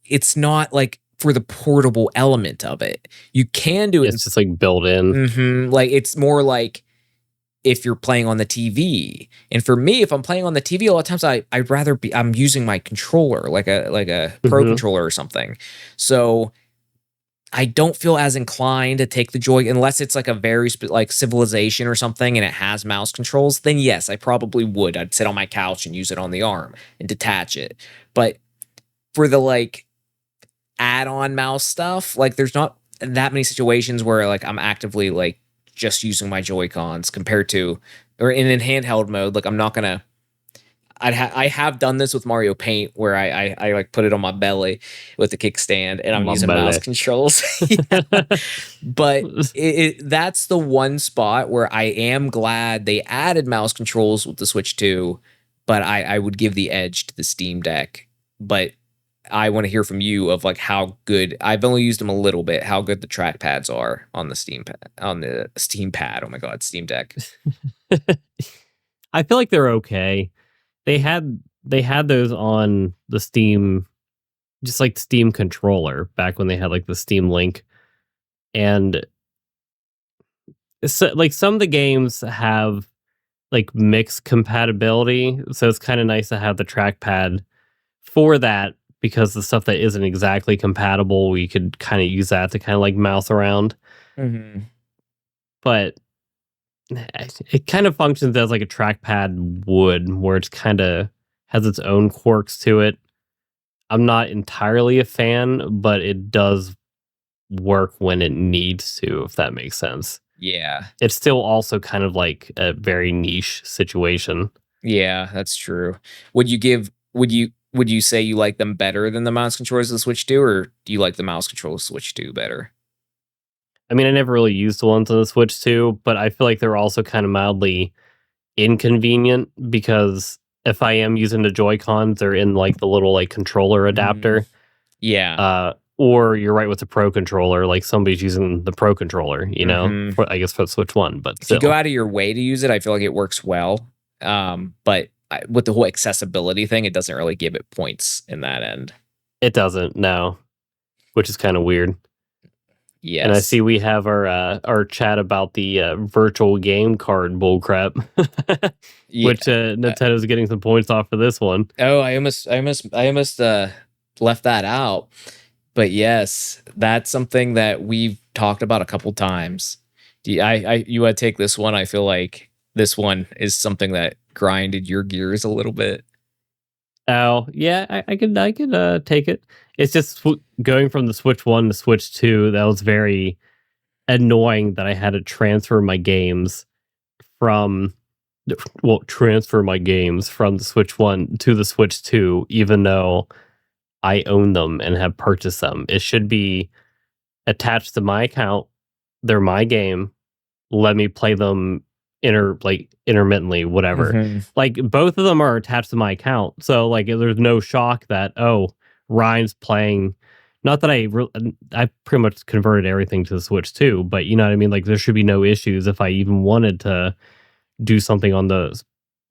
it's not like for the portable element of it. You can do it It's just like built in. like it's more like if you're playing on the TV. And for me, if I'm playing on the TV, a lot of times I'd rather be I'm using my controller, like a pro Mhm. controller or something. So I don't feel as inclined to take the Joy unless it's like a very like Civilization or something and it has mouse controls. Then yes, I probably would. I'd sit on my couch and use it on the arm and detach it. But for the like add-on mouse stuff, like there's not that many situations where like I'm actively like just using my Joy-Cons compared to or in handheld mode. Like I'm not gonna I have done this with Mario Paint where I like put it on my belly with the kickstand and I'm My using mouse belly. controls. Yeah. But that's the one spot where I am glad they added mouse controls with the Switch 2, but I would give the edge to the Steam Deck. But I want to hear from you of like how good I've only used them a little bit, how good the trackpads are on the Steam Pad. Oh my god, Steam Deck. I feel like they're okay. They had those on the Steam, just like Steam controller back when they had like the Steam Link, and so like some of the games have like mixed compatibility, so it's kind of nice to have the trackpad for that because the stuff that isn't exactly compatible, we could kind of use that to kind of like mouse around. Mm-hmm. But it kind of functions as like a trackpad would, where it's kind of has its own quirks to it. I'm not entirely a fan, but it does work when it needs to, if that makes sense. Yeah. It's still also kind of like a very niche situation. Yeah, that's true. Would you say you like them better than the mouse controllers of the Switch 2, or do you like the mouse controls Switch 2 better? I mean, I never really used the ones on the Switch 2, but I feel like they're also kind of mildly inconvenient because if I am using the Joy-Cons, they're in like the little like controller adapter. Yeah. Or you're right with the Pro controller, like somebody's using the Pro controller, Mhm. I guess for the Switch 1, but If you go still. out of your way to use it, I feel like it works well. But with the whole accessibility thing, it doesn't really give it points in that end. It doesn't, no, which is kind of weird. And I Yes. see we have our chat about the virtual game card bullcrap, Yeah. which Nintendo's getting some points off for this one. Oh, I almost left that out. But yes, that's something that we've talked about a couple times. You want to take this one? I feel like this one is something that grinded your gears a little bit. Oh, yeah, I could take it. It's just going from the Switch 1 to Switch 2, that was very annoying that I had to transfer my games from transfer my games from the Switch 1 to the Switch 2, even though I own them and have purchased them. It should be attached to my account. They're my game. Let me play them intermittently, whatever. Mhm. Like both of them are attached to my account, so like there's no shock that Ryan's playing. Not that I pretty much converted everything to the Switch too, but you know what I mean. Like there should be no issues if I even wanted to do something on the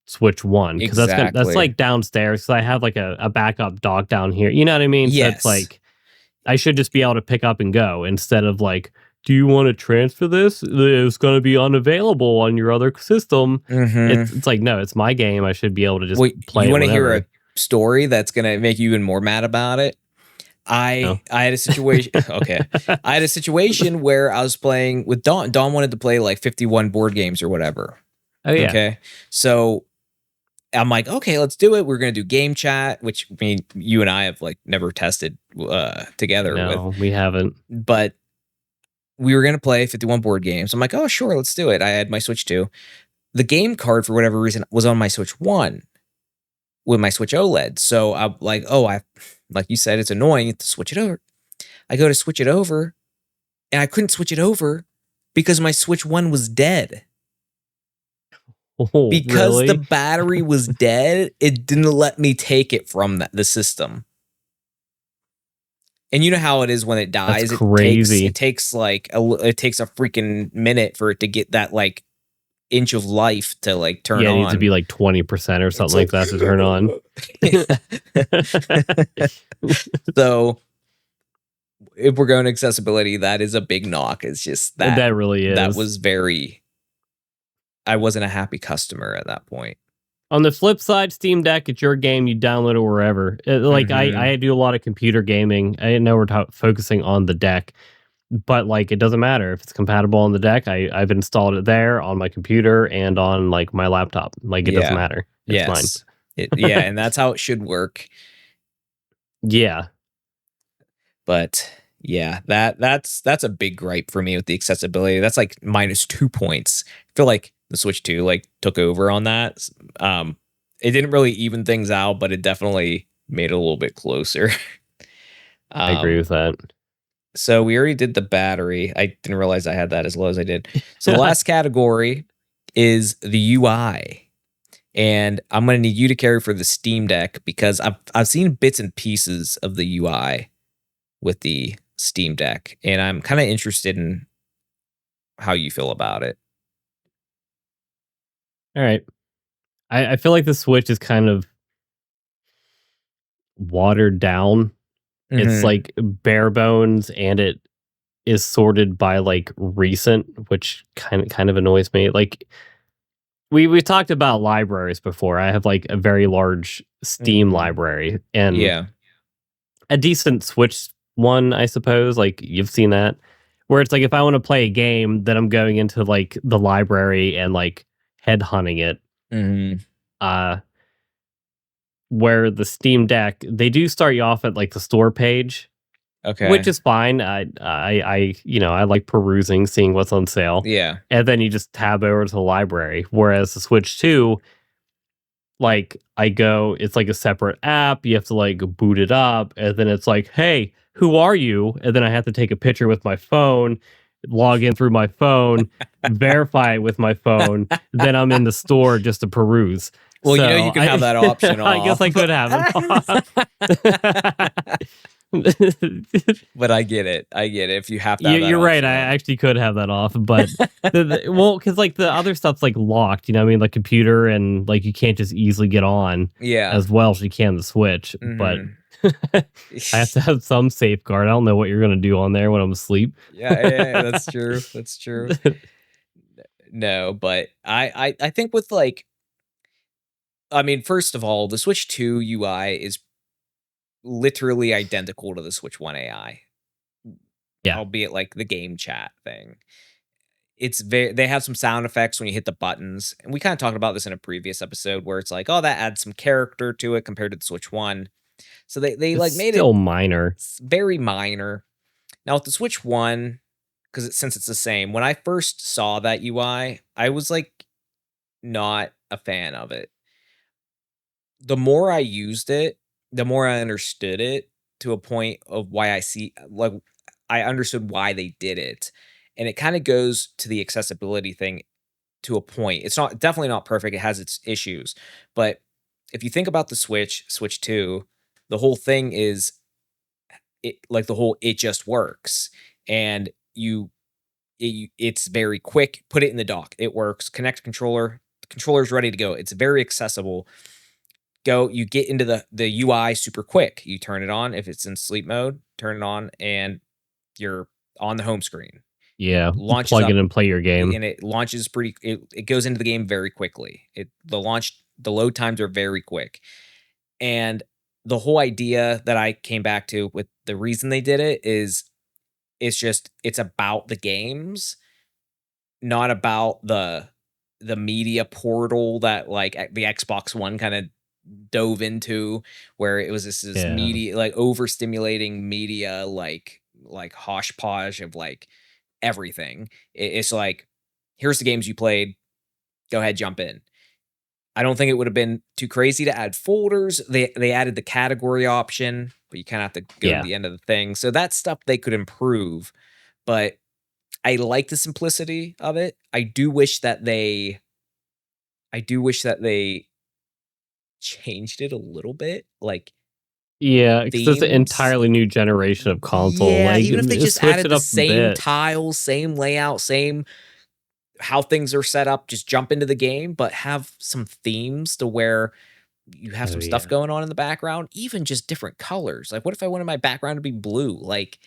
Switch 1 because that's Exactly. like downstairs. Because I have like a backup dock down here. You know what I mean? So it's Yes. like I should just be able to pick up and go instead of like, do you want to transfer this? It's going to be unavailable on your other system. Hmm. It's like, no, it's my game. I should be able to just Wait, play you it want to hear a whenever. story that's gonna make you even more mad about it? No. I had a situation. Okay, I had a situation where I was playing with Dawn. Dawn wanted to play like 51 board games or whatever. Oh yeah. Okay, so I'm like, okay, let's do it. We're gonna do game chat, which I mean, you and I have like never tested together with, No, we haven't. but we were gonna play 51 board games. I'm like, oh sure, let's do it. I had my Switch 2. The game card for whatever reason was on my Switch 1 with my Switch OLED. So I'm like, oh, I like you said, it's annoying to switch it over. I go to switch it over, and I couldn't switch it over because my Switch 1 was dead. Oh, Because the really? battery was dead, it didn't let me take it from the system. And you know how it is when it That's dies. crazy. It takes it takes a freaking minute for it to get that like inch of life to like turn Yeah, it needs to on. be like 20% or It's something like like that to turn on. so if we're going accessibility, that is a big knock. It's just that That really that is. was very. I wasn't a happy customer at that point. On the flip side, Steam Deck, it's your game. You download it wherever. Like Mhm. I do a lot of computer gaming. I know we're focusing on the deck, but like it doesn't matter if it's compatible on the deck. I've installed it there on my computer and on like my laptop. Like it doesn't Yeah. matter. It's mine. Yes. Yeah, and that's how it should work. Yeah, But yeah, that's a big gripe for me with the accessibility. That's like minus 2 points. I feel like the Switch 2 like took over on that. It didn't really even things out, but it definitely made it a little bit closer. I agree um, with that. so we already did the battery. I didn't realize I had that as low as I did. So the last category is the UI. And I'm gonna need you to carry for the Steam Deck because I've seen bits and pieces of the UI with the Steam Deck, and I'm kind of interested in how you feel about it. All right. I feel like the Switch is kind of watered down. It's Hmm. like bare bones and it is sorted by like recent, which kind of annoys me. Like we talked about libraries before. I have like a very large Steam Hmm. library and Yeah. a decent Switch one, I suppose. Like you've seen that. Where it's like if I want to play a game, then I'm going into like the library and like head hunting it. Hmm. Uh where the Steam Deck, they do start you off at like the store page Okay. which is fine. I like perusing, seeing what's on sale, Yeah. and then you just tab over to the library. Whereas the Switch 2, like, it's like a separate app. You have to like boot it up, and then it's like, hey, who are you? And then I have to take a picture with my phone, log in through my phone, verify it with my phone. Then I'm in the store just to peruse. Well, you know you So can have that option I guess off. I could have it off. But I get it. I get it. If you have to have that You're right. option I on. actually could have that off, but because like the other stuff's like locked, you know what I mean? Like computer and like you can't just easily get on Yeah. as well as you can the Switch. But Mhm. I have to have some safeguard. I don't know what you're gonna do on there when I'm asleep. Yeah, that's true. That's true. No, but I think with like, I mean, first of all, the Switch 2 UI is literally identical to the Switch 1 AI, Yeah. albeit like the game chat thing. It's very, they have some sound effects when you hit the buttons. And we kind of talked about this in a previous episode where it's like, oh, that adds some character to it compared to the Switch 1. So they It's like made it still minor. very minor. Now with the Switch 1, because since it's the same, when I first saw that UI, I was like not a fan of it. The more I used it, the more I understood it to a point of why I understood why they did it. And it kind of goes to the accessibility thing to a point. It's not definitely not perfect. It has its issues. But if you think about the Switch 2, the whole thing is it just works. And it's very quick. Put it in the dock. It works. Connect controller. The controller's ready to go. It's very accessible. You get into the UI super quick. You turn it on if it's in sleep mode, turn it on, and you're on the home screen. Yeah. Launches Plug in up and play your game. and it launches it goes into the game very quickly. The load times are very quick. And the whole idea that I came back to with the reason they did it is it's about the games, not about the media portal that like the Xbox One kind of dove into, where it was this Yeah. media, like overstimulating media, like hosh posh of like everything. It's like, here's the games you played, go ahead, jump in. I don't think it would have been too crazy to add folders. They added the category option, but you kind of have to go to Yeah. the end of the thing. So that's stuff they could improve. But I like the simplicity of it. I do wish that they changed it a little bit. Like Yeah, because it's an themes. entirely new generation of console. Yeah, Like, even if they just switch added it the up a same bit. tiles, same layout, same how things are set up, just jump into the game, but have some themes to where you have Oh, some stuff yeah. going on in the background, even just different colors. Like, what if I wanted my background to be blue? Like,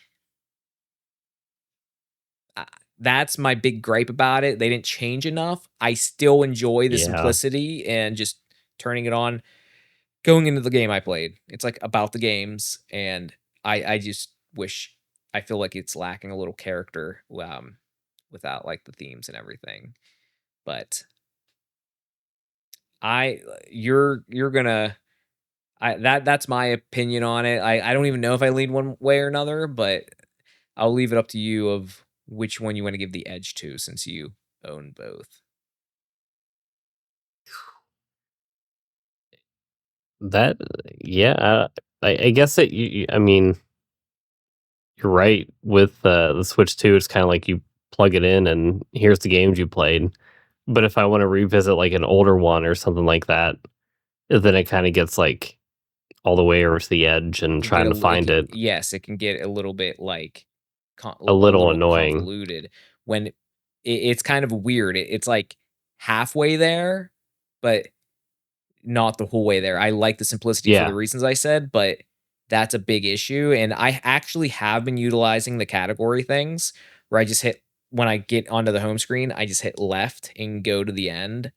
uh, that's my big gripe about it. They didn't change enough. I still enjoy the Yeah. simplicity and just turning it on, going into the game I played. It's like about the games, and I just wish, I feel like it's lacking a little character without like the themes and everything. But I you're gonna that's my opinion on it. I don't even know if I lean one way or another, but I'll leave it up to you of which one you want to give the edge to since you own both. That yeah, I guess that I mean, you're right with, the Switch 2, it's kinda like you plug it in and here's the games you played. But if I wanna revisit, like, an older one or something like that, then it kinda gets, like, all the way over to the edge and Can get trying to find it yes, it can get a little bit like a a little little annoying. convoluted when it's kind of weird. It's like halfway there, but not the whole way there. I like the simplicity for the Yeah. reasons I said, but that's a big issue. And I actually have been utilizing the category things where I just hit, when I get onto the home screen, I just hit left and go to the end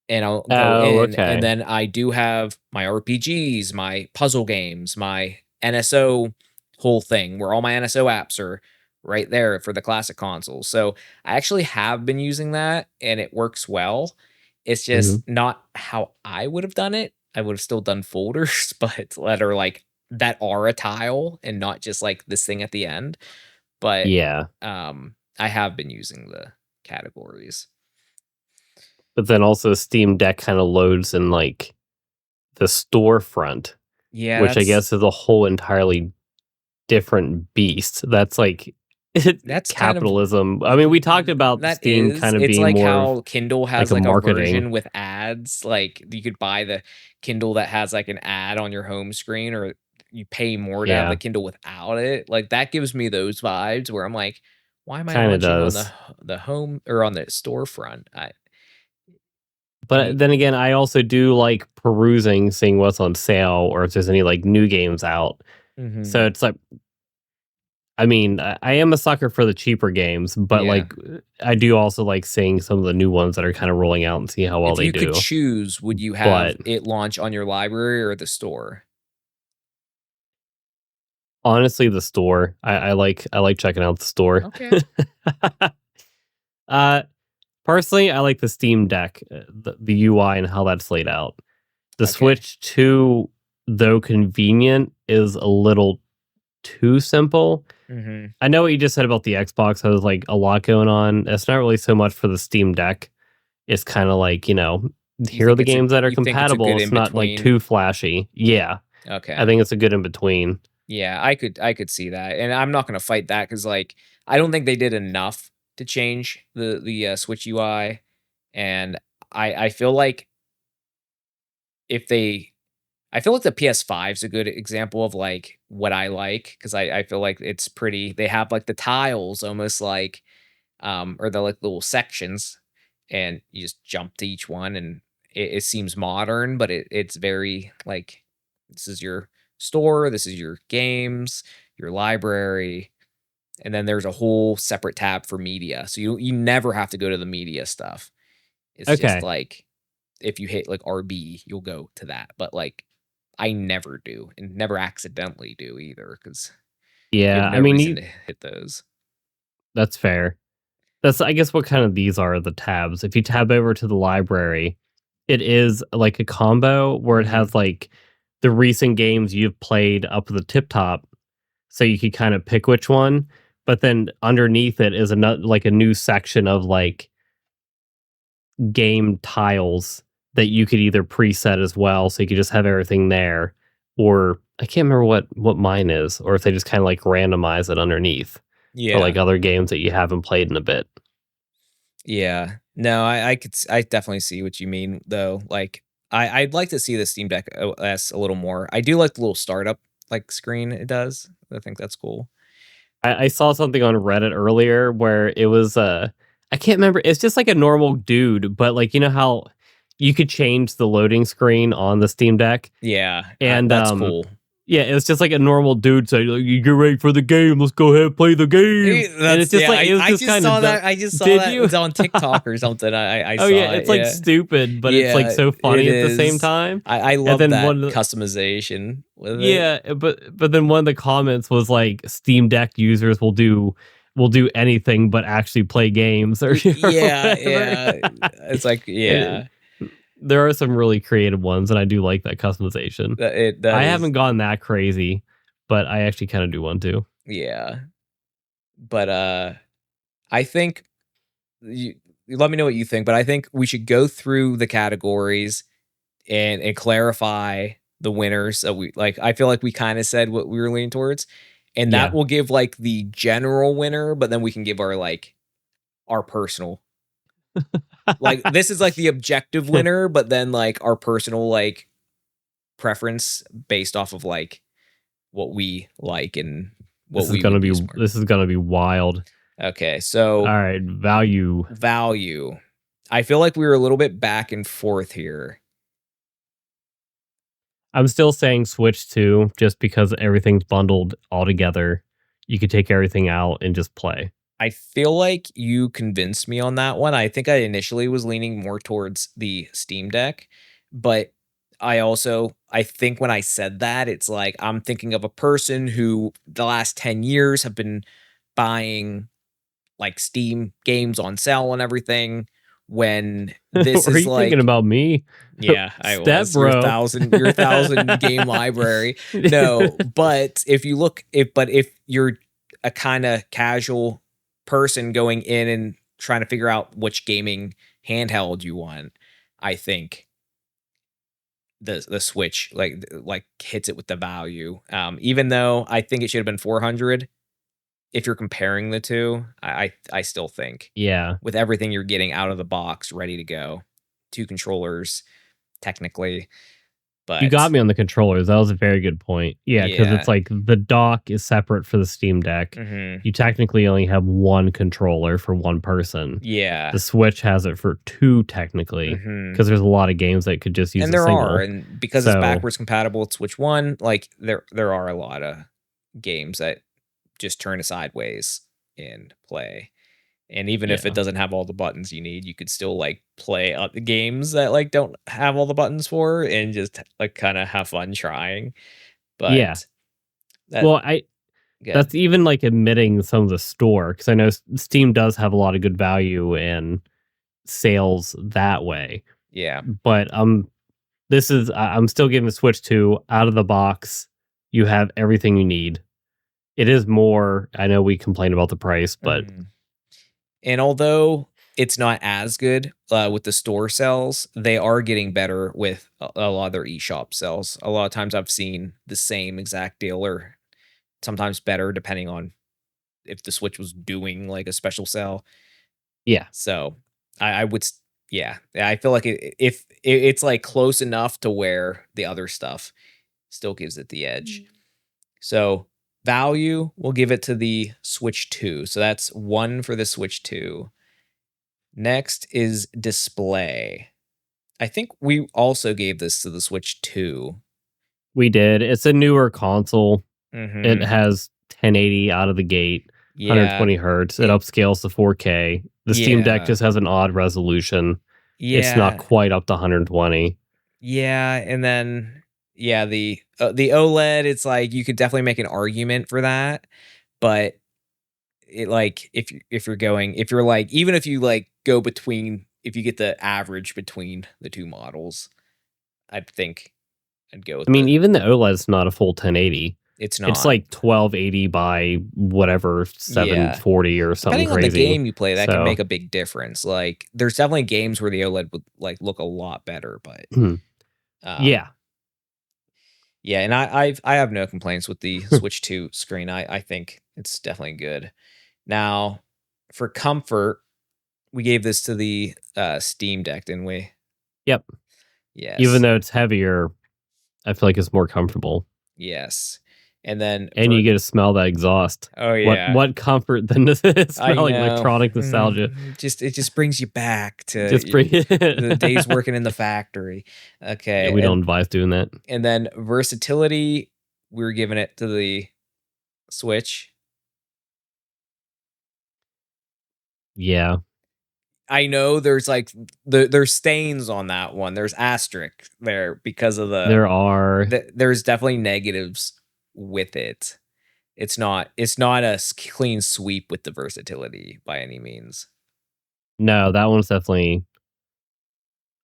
and I'll go Oh, in. And okay. then I do have my RPGs, my puzzle games, my NSO whole thing where all my NSO apps are right there for the classic consoles. So I actually have been using that and it works well. It's Mhm. just not how I would have done it. I would have still done folders, but that are like that are a tile and not just like this thing at the end. But Yeah. I have been using the categories. But then also Steam Deck kind of loads in like the storefront, Yeah, which I that's guess is a whole entirely different beast. That's like that's kind of capitalism. I mean, we talked about that Steam is. kind of It's being like more of how Kindle like has a like a marketing version with ads. Like you could buy the Kindle that has like an ad on your home screen, or you pay more to have the yeah, Kindle without it. Like that gives me those vibes where I'm like, why am I kind of launching on the does. the home or on the storefront? I and But it then again, I also do like perusing, seeing what's on sale or if there's any like new games out. So mhm. it's like, I mean, I am a sucker for the cheaper games, but Yeah. like I do also like seeing some of the new ones that are kind of rolling out and see how well If they you could do. choose, would you have But it launch on your library or the store? honestly, the store, I like checking out the store. Okay. uh, Personally, I like the Steam Deck, the UI and how that's laid out. The Okay. Switch 2, though convenient, is a little too simple. Mhm. I know what you just said about the Xbox. Has like a lot going on. It's not really so much for the Steam Deck. It's kind of like, here are the games that are You think it's a compatible. good It's in not like between? too flashy. Yeah, I Okay. think it's a good in between. Yeah, I could see that, and I'm not gonna fight that because like, I don't think they did enough to change the Switch UI, and I feel like if they I feel like the PS5 is a good example of, like, what I like because I feel like it's pretty they have, like, the tiles almost like, or the, like, little sections, and you just jump to each one, and it seems modern, but it's very, like, this is your store, this is your games, your library, and then there's a whole separate tab for media, so you never have to go to the media stuff. It's just, Okay. like, if you hit, like, RB, you'll go to that, but, like, I never do, and never accidentally do either, because you have Yeah, I no mean, reason to hit those. that's fair. That's, I guess, what kind of these are the tabs. If you tab over to the library, it is like a combo where it Mhm. has like the recent games you've played up at the tip top, so you could kind of pick which one. But then underneath it is another like a new section of like game tiles that you could either preset as well, so you could just have everything there, or I can't remember what mine is, or if they just kind of like randomize it underneath for like Yeah. other games that you haven't played in a bit. Yeah. No, I definitely see what you mean, though, like, I'd like to see the Steam Deck OS a little more. I do like the little startup, like, screen it does. I think that's cool. I saw something on Reddit earlier where it was I can't remember. It's just like a normal dude, but like you know how you could change the loading screen on the Steam Deck, Yeah, and that's cool. yeah, it was just like a normal dude saying like, "You get ready for the game. Let's go ahead and play the game." And it's That's just yeah, like it was I just just kind of saw dumb. that I just saw Did that it you? was on TikTok or something. I Oh yeah, saw it, it's like yeah. stupid, but it's like Yeah, so funny it at the same is. time. I And love then that one of the, customization with it. yeah, but then one of the comments was like Steam Deck users will do anything but actually play games or, or Yeah, whatever. yeah. It's like, And yeah. there are some really creative ones, and I do like that customization. That I is haven't gone that crazy, but I actually kind of do want to. yeah. But, I think you let me know what you think, but I think we should go through the categories and clarify the winners. So we like I feel like we kinda said what we were leaning towards, and that Yeah. will give, like, the general winner, but then we can give our, like, our personal like, this is, like, the objective winner, but then, like, our personal, like, preference based off of, like, what we like and what we would use more. This is gonna be wild. Okay, All so right, value. value. I feel like we were a little bit back and forth here. I'm still saying Switch 2 just because everything's bundled all together. You could take everything out and just play. I feel like you convinced me on that one. I think I initially was leaning more towards the Steam Deck, but I think when I said that, it's like I'm thinking of a person who the last 10 years have been buying like Steam games on sale and everything, when this Are is you thinking like, about me? yeah, I Step was your bro. thousand game library. No, but if you're a kind of casual person going in and trying to figure out which gaming handheld you want, I think the Switch like hits it with the value. Even though I think it should have been 400, if you're comparing the two, I still think Yeah. with everything you're getting out of the box ready to go, two controllers technically, You got but me on the controllers. That was a very good point. Yeah, because it's yeah. like the dock is separate for the Steam Deck. Mhm. You technically only have one controller for one person. Yeah. The Switch has it for two, technically, Mhm. because there's a lot of games that could just use And a there are, single. and because it's So, backwards compatible with Switch 1, like there are a lot of games that just turn it sideways and play. And even if it yeah. doesn't have all the buttons you need, you could still like play the games that like don't have all the buttons for and just like kind of have fun trying. Yeah. But that Well, good. that's even like admitting some of the store, because I know Steam does have a lot of good value and sales that way. Yeah. But I'm still giving the Switch 2 out of the box. You have everything you need. It is more. I know we complain about the price, but Mhm. And although it's not as good with the store sales, they are getting better with a lot of their eShop sales. A lot of times I've seen the same exact deal or sometimes better depending on if the Switch was doing like a special sale. yeah. So I would, yeah, I feel like if it's like close enough to where the other stuff still gives it the edge. So value, we'll give it to the Switch 2. So that's one for the Switch 2. Next is display. I think we also gave this to the Switch 2. We did. It's a newer console. It Mhm. has 1080 out of the gate, Yeah. 120 hertz. It It upscales to 4K. The Steam Deck yeah. just has an odd resolution. It's not Yeah. quite up to 120. Yeah, and then yeah, the OLED, it's like you could definitely make an argument for that, but it like if you're like even if you like go between if you get the average between the two models, I'd think I'd go I with mean, the even the OLED's not a full 1080. it's It's not. like 1280 by whatever Yeah. 740 or something Depending on the crazy. game you play, that can So, make a big difference. Like there's definitely games where the OLED would like look a lot better, but um yeah, yeah, and I have no complaints with the Switch 2 screen. I think it's definitely good. Now, for comfort, we gave this to the Steam Deck, didn't we? yep. Even Yes. though it's heavier, I feel like it's more comfortable. Yes. And then And you get to smell that exhaust. oh What yeah, what comfort than I smelling know. electronic nostalgia. Just it just brings you back to Just bring the days it. working in the factory. Yeah, Okay, we don't advise doing that. and then versatility, we're giving it to the Switch. Yeah, I know there's like there's stains on that one. There's asterisk there because of there are. there's definitely negatives with it. It's not a clean sweep with the versatility by any means. No, that one's definitely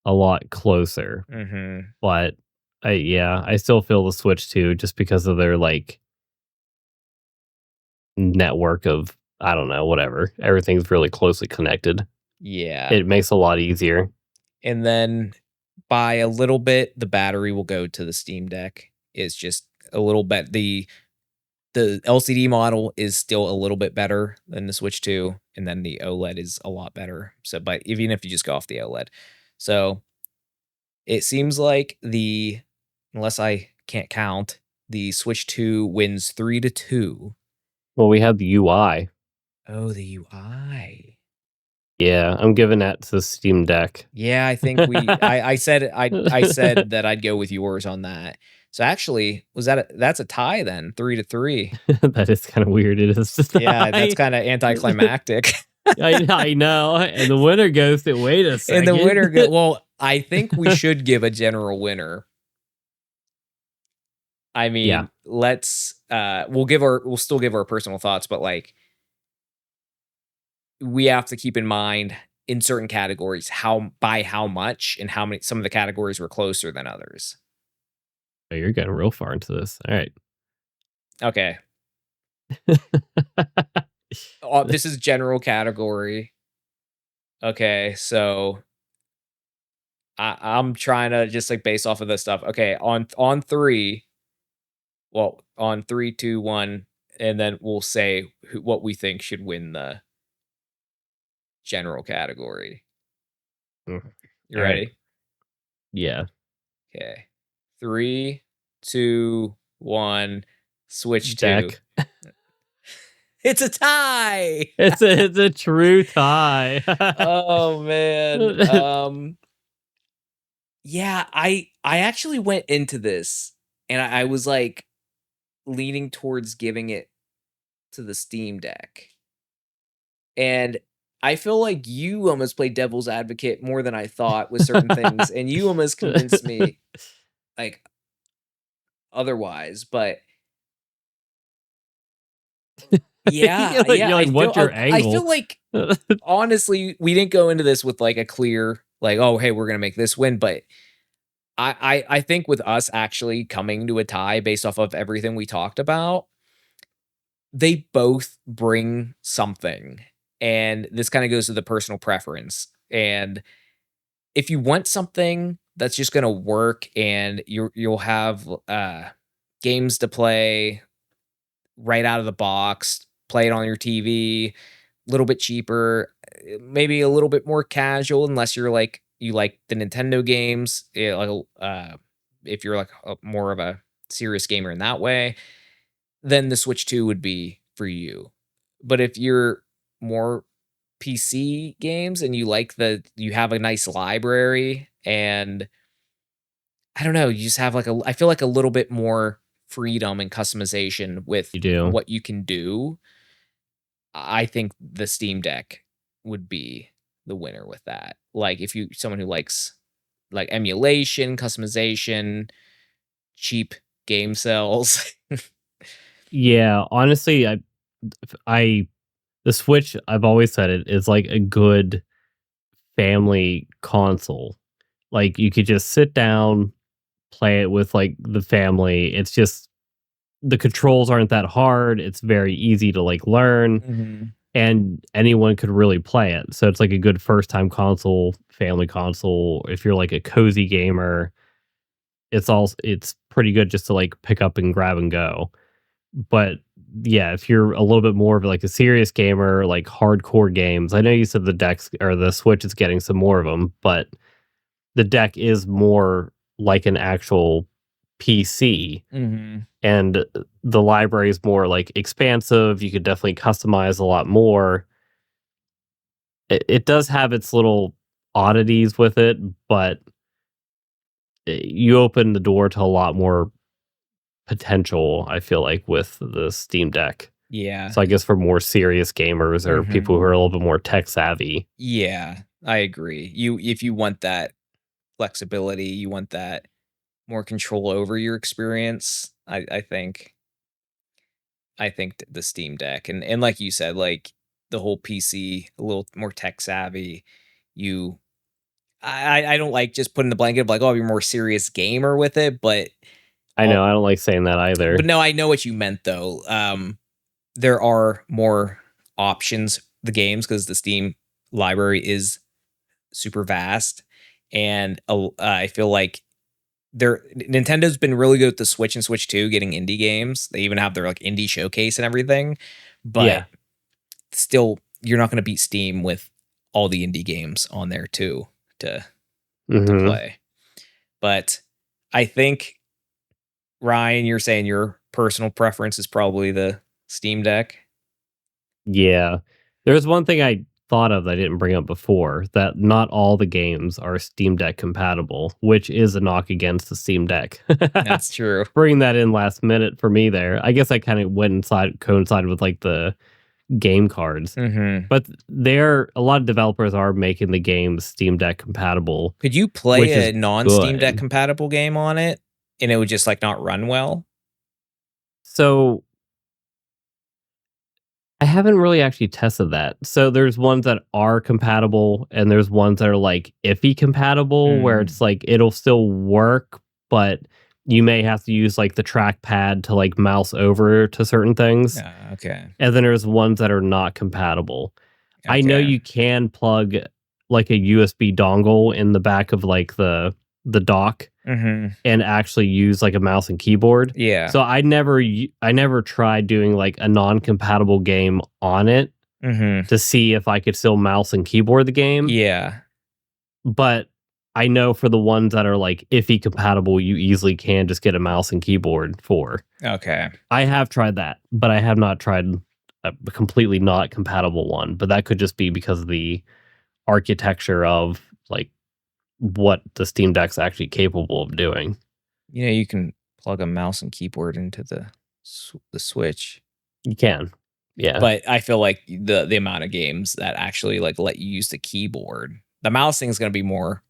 a lot closer. Mhm. But I still feel the Switch too, just because of their like network of, I don't know, whatever. Everything's really closely connected. Yeah. It makes it a lot easier. And then by a little bit the battery will go to the Steam Deck. It's just a little bit the LCD model is still a little bit better than the Switch 2, and then the OLED is a lot better. So, but even if you just go off the OLED, so it seems like unless I can't count, the Switch 2 wins 3-2. Well, we have the UI. Oh, the UI. Yeah, I'm giving that to the Steam Deck. Yeah, I think I said that I'd go with yours on that. So actually, that's a tie then, 3-3. That is kind of weird. It is just Yeah, that's I, kind of anticlimactic. I know. And the winner goes to wait a And the second. winner well, I think we should give a general winner. I Yeah. mean, let's we'll still give our personal thoughts, but like we have to keep in mind in certain categories, how much, and how many some of the categories were closer than others. Oh, you're getting real far into this. All right. Okay. This is general category. Okay, so I'm trying to just like base off of this stuff. Okay, on three, well, on three, two, one, and then we'll say what we think should win the general category. Mm. You All right. ready? Yeah. Okay. Three, two, one, switch two. Deck. It's a tie. It's a true tie. Oh man. Yeah, I actually went into this and I was like leaning towards giving it to the Steam Deck. And I feel like you almost played devil's advocate more than I thought with certain things, and you almost convinced me like otherwise. But yeah, You're like, what's your I feel angle? like honestly, we didn't go into this with like a clear like, oh hey, we're gonna make this win, but I think with us actually coming to a tie based off of everything we talked about, they both bring something. And this kind of goes to the personal preference. And if you want something that's just going to work and you'll have games to play right out of the box, play it on your TV, a little bit cheaper, maybe a little bit more casual unless you're like you like the Nintendo games, if you're like more of a serious gamer in that way, then the Switch 2 would be for you. But if you're more PC games and you have a nice library and I don't know, you just have like I feel like a little bit more freedom and customization with You do. what you can do. I think the Steam Deck would be the winner with that. Like if you someone who likes like emulation, customization, cheap game sales. Yeah, honestly, I the Switch, I've always said it is like a good family console. Like you could just sit down, play it with like the family. It's just the controls aren't that hard. It's very easy to like learn Mhm. and anyone could really play it. So it's like a good first time console, family console. If you're like a cozy gamer, it's pretty good just to like pick up and grab and go. But yeah, if you're a little bit more of like a serious gamer, like hardcore games, I know you said the decks or the Switch is getting some more of them, but the deck is more like an actual PC, Mhm. and the library is more like expansive. You could definitely customize a lot more. It does have its little oddities with it, but you open the door to a lot more potential, I feel like, with the Steam Deck. Yeah. So I guess for more serious gamers or Mhm. people who are a little bit more tech savvy. Yeah, I agree. If you want that flexibility, you want that more control over your experience, I think the Steam Deck and like you said, like the whole PC, a little more tech savvy, you I don't like just putting the blanket of like, oh, you're more serious gamer with it, I know, I don't like saying that either. but no, I know what you meant though. There are more options the games because the Steam library is super vast, and I feel like Nintendo's been really good with the Switch and Switch 2 getting indie games. They even have their like indie showcase and everything, but Yeah. still, you're not going to beat Steam with all the indie games on there too to Mhm. play. But I think Ryan, you're saying your personal preference is probably the Steam Deck. Yeah. There's one thing I thought of that I didn't bring up before, that not all the games are Steam Deck compatible, which is a knock against the Steam Deck. That's true. Bring that in last minute for me there. I guess I kind of went inside coincided with like the game cards. Hmm. But there a lot of developers are making the games Steam Deck compatible, Could you which play is a non Steam Deck good. compatible game on it and it would just like not run well? So I haven't really actually tested that. So there's ones that are compatible and there's ones that are like iffy compatible where Mm. it's like it'll still work, but you may have to use like the trackpad to like mouse over to certain things. Okay. And then there's ones that are not compatible. I know Okay. you can plug like a USB dongle in the back of like the dock Mhm. and actually use like a mouse and keyboard. Yeah. So I never tried doing like a non-compatible game on it Mhm. to see if I could still mouse and keyboard the game. Yeah. But I know for the ones that are like iffy compatible, you easily can just get a mouse and keyboard for. Okay. I have tried that, but I have not tried a completely not compatible one. But that could just be because of the architecture of like what the Steam Deck's actually capable of doing. You know, you can plug a mouse and keyboard into the Switch. You can. Yeah. But I feel like the amount of games that actually like let you use the keyboard. The mouse thing is going to be more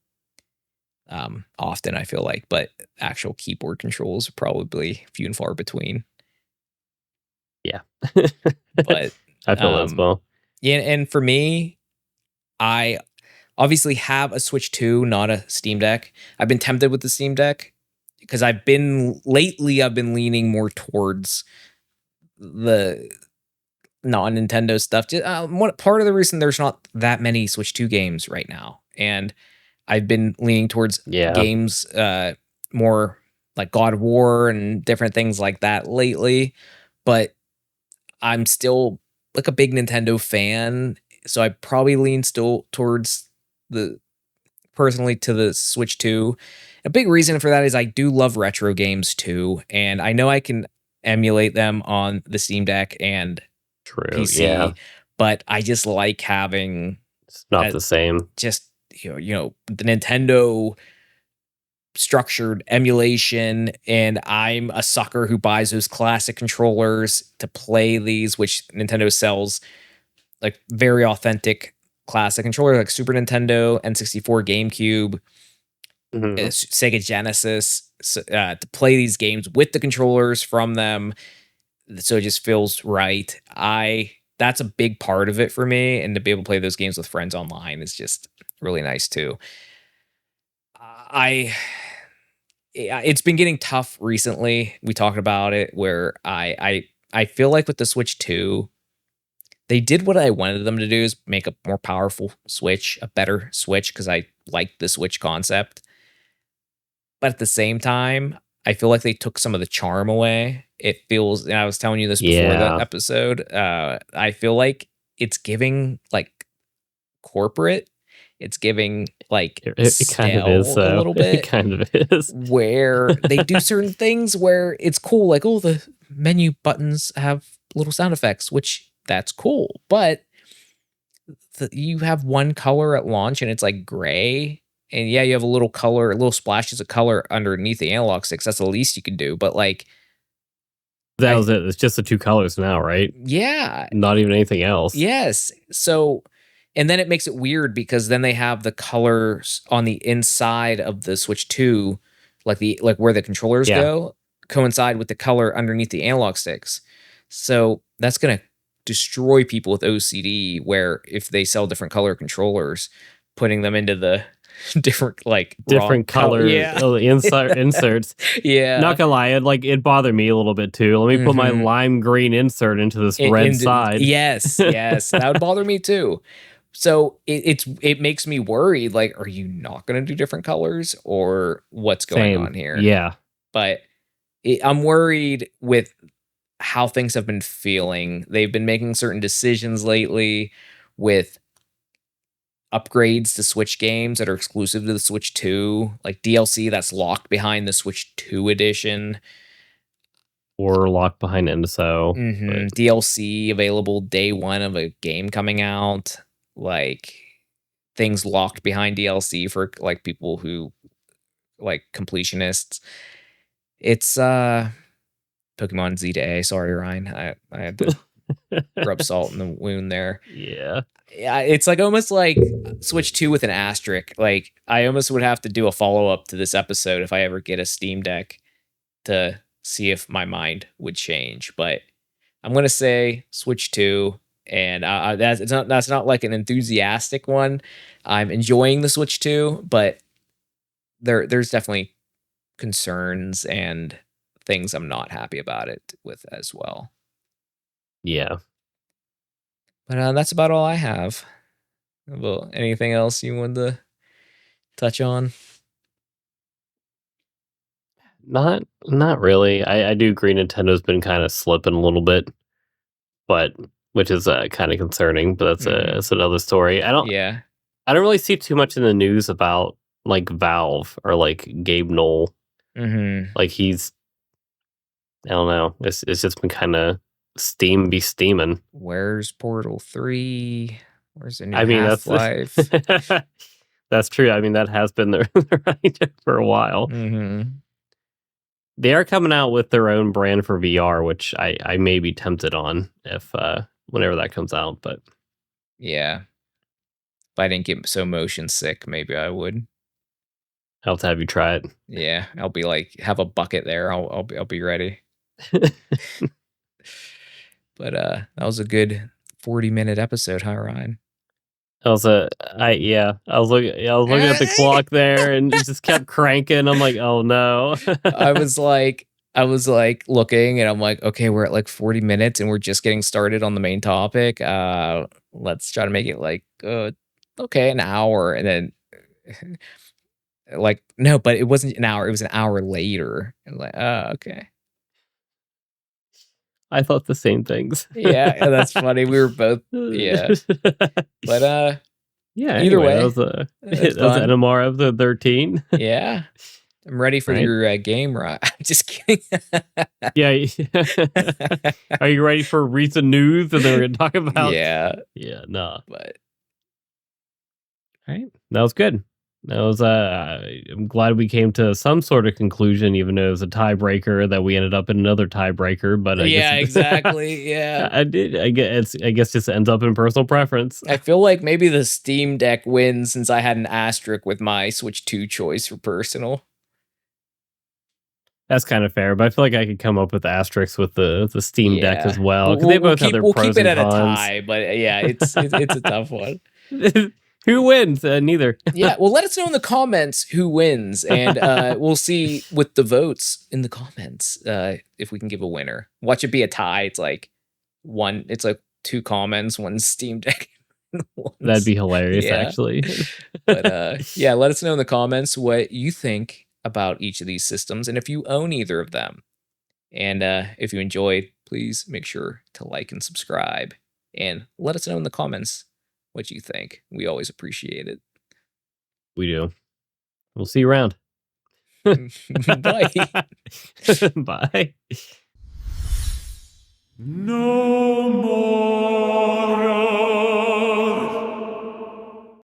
often, I feel like, but actual keyboard controls are probably few and far between. Yeah. But I feel that as well. yeah, and for me, I obviously have a Switch 2, not a Steam Deck. I've been tempted with the Steam Deck because I've been leaning more towards the non-Nintendo stuff. Part of the reason there's not that many Switch 2 games right now, and I've been leaning towards Yeah. games more like God of War and different things like that lately. But I'm still like a big Nintendo fan, so I probably lean still towards the personally to the Switch 2. A big reason for that is I do love retro games too, and I know I can emulate them on the Steam Deck and True. Yeah. PC, but I just like having It's not the same. just the Nintendo structured emulation, and I'm a sucker who buys those classic controllers to play these, which Nintendo sells like very authentic classic controllers like Super Nintendo, N64, GameCube, Mhm. Sega Genesis, to play these games with the controllers from them. So it just feels right. I That's a big part of it for me, and to be able to play those games with friends online is just really nice too. I It's been getting tough recently. We talked about it where I feel like with the Switch 2, they did what I wanted them to do is make a more powerful Switch, a better Switch because I like the Switch concept. But at the same time, I feel like they took some of the charm away. It feels, and I was telling you this before the Yeah. episode, I feel like it's giving like corporate, it's giving like It kind of is, stale a though. little It bit, kind of is. where they do certain things where it's cool, like, oh, the menu buttons have little sound effects, which that's cool. But you have one color at launch and it's like gray. And yeah, you have a little color, little splashes of color underneath the analog sticks. That's the least you can do. But like, That I, was it. It's just the 2 colors now, right? yeah, Not even anything else. yes. So, and then it makes it weird because then they have the colors on the inside of the Switch 2, like where the controllers Yeah. go, coincide with the color underneath the analog sticks. So that's gonna destroy people with OCD. Where if they sell different color controllers, putting them into the different like wrong Different color, color yeah, inserts. yeah. Not gonna lie, it bothered me a little bit too. Let me put my Mhm. lime green insert into this red side. Yes, yes, that would bother me too. So it makes me worried. Like, are you not going to do different colors, or what's going Same. on here? Yeah. But I'm worried with how things have been feeling. They've been making certain decisions lately with upgrades to Switch games that are exclusive to the Switch 2, like DLC that's locked behind the Switch 2 edition. Or locked behind INDSO. But DLC available day one of a game coming out, like things locked behind DLC for like people who like completionists. It's Pokemon Z to A. Sorry, Ryan. I had to rub salt in the wound there. yeah. Yeah, it's like almost like Switch 2 with an asterisk. Like I almost would have to do a follow-up to this episode if I ever get a Steam Deck to see if my mind would change. But I'm gonna say Switch 2. and that's not like an enthusiastic one. I'm enjoying the Switch 2, but there's definitely concerns and things I'm not happy about it with as well. Yeah. But that's about all I have. Well, anything else you wanted to touch on? Not really. I do agree Nintendo's been kind of slipping a little bit, but which is kind of concerning, but that's another story. Yeah. I don't really see too much in the news about like Valve or like Gabe Knoll. Like I don't know. It's just been kind of Steam be steaming. Where's Portal 3? Where's the new I mean, Half-Life? that's true. I mean, that has been their right for a while. They are coming out with their own brand for VR, which I may be tempted on if whenever that comes out. But yeah, if I didn't get so motion sick, maybe I would. I'll have to have you try it. Yeah, I'll be like, have a bucket there. I'll be ready. But that was a good 40-minute episode, huh, Ryan? I was looking at the clock there, and it just kept cranking. I'm like, oh no. I was like looking, and I'm like, okay, we're at like 40 minutes, and we're just getting started on the main topic. Let's try to make it like okay, an hour, and then like no, but it wasn't an hour. It was an hour later. And like, oh, okay. I thought the same things. Yeah, that's funny. We were both, yeah. But yeah. Either Anyway, way, that was NMR episode 13. Yeah, I'm ready for your game, right? I'm just kidding. Yeah. Are you ready for recent news? And then we're gonna talk about yeah, no. But all right, that was good. That was I'm glad we came to some sort of conclusion, even though it was a tiebreaker that we ended up in another tiebreaker. But I guess exactly. Yeah, I guess just ends up in personal preference. I feel like maybe the Steam Deck wins since I had an asterisk with my Switch 2 choice for personal. That's kind of fair, but I feel like I could come up with asterisks with the Steam Deck as well, because they both have their pros and cons. We'll keep it at a tie, but yeah, it's a tough one. Who wins? Neither. Yeah, well, let us know in the comments who wins, and we'll see with the votes in the comments if we can give a winner. Watch it be a tie. It's like two comments, one Steam Deck. That'd be hilarious, actually. But yeah, let us know in the comments what you think about each of these systems, and if you own either of them. And if you enjoyed, please make sure to like and subscribe, and let us know in the comments what you think. We always appreciate it. We do. We'll see you around. Bye. Bye. No more.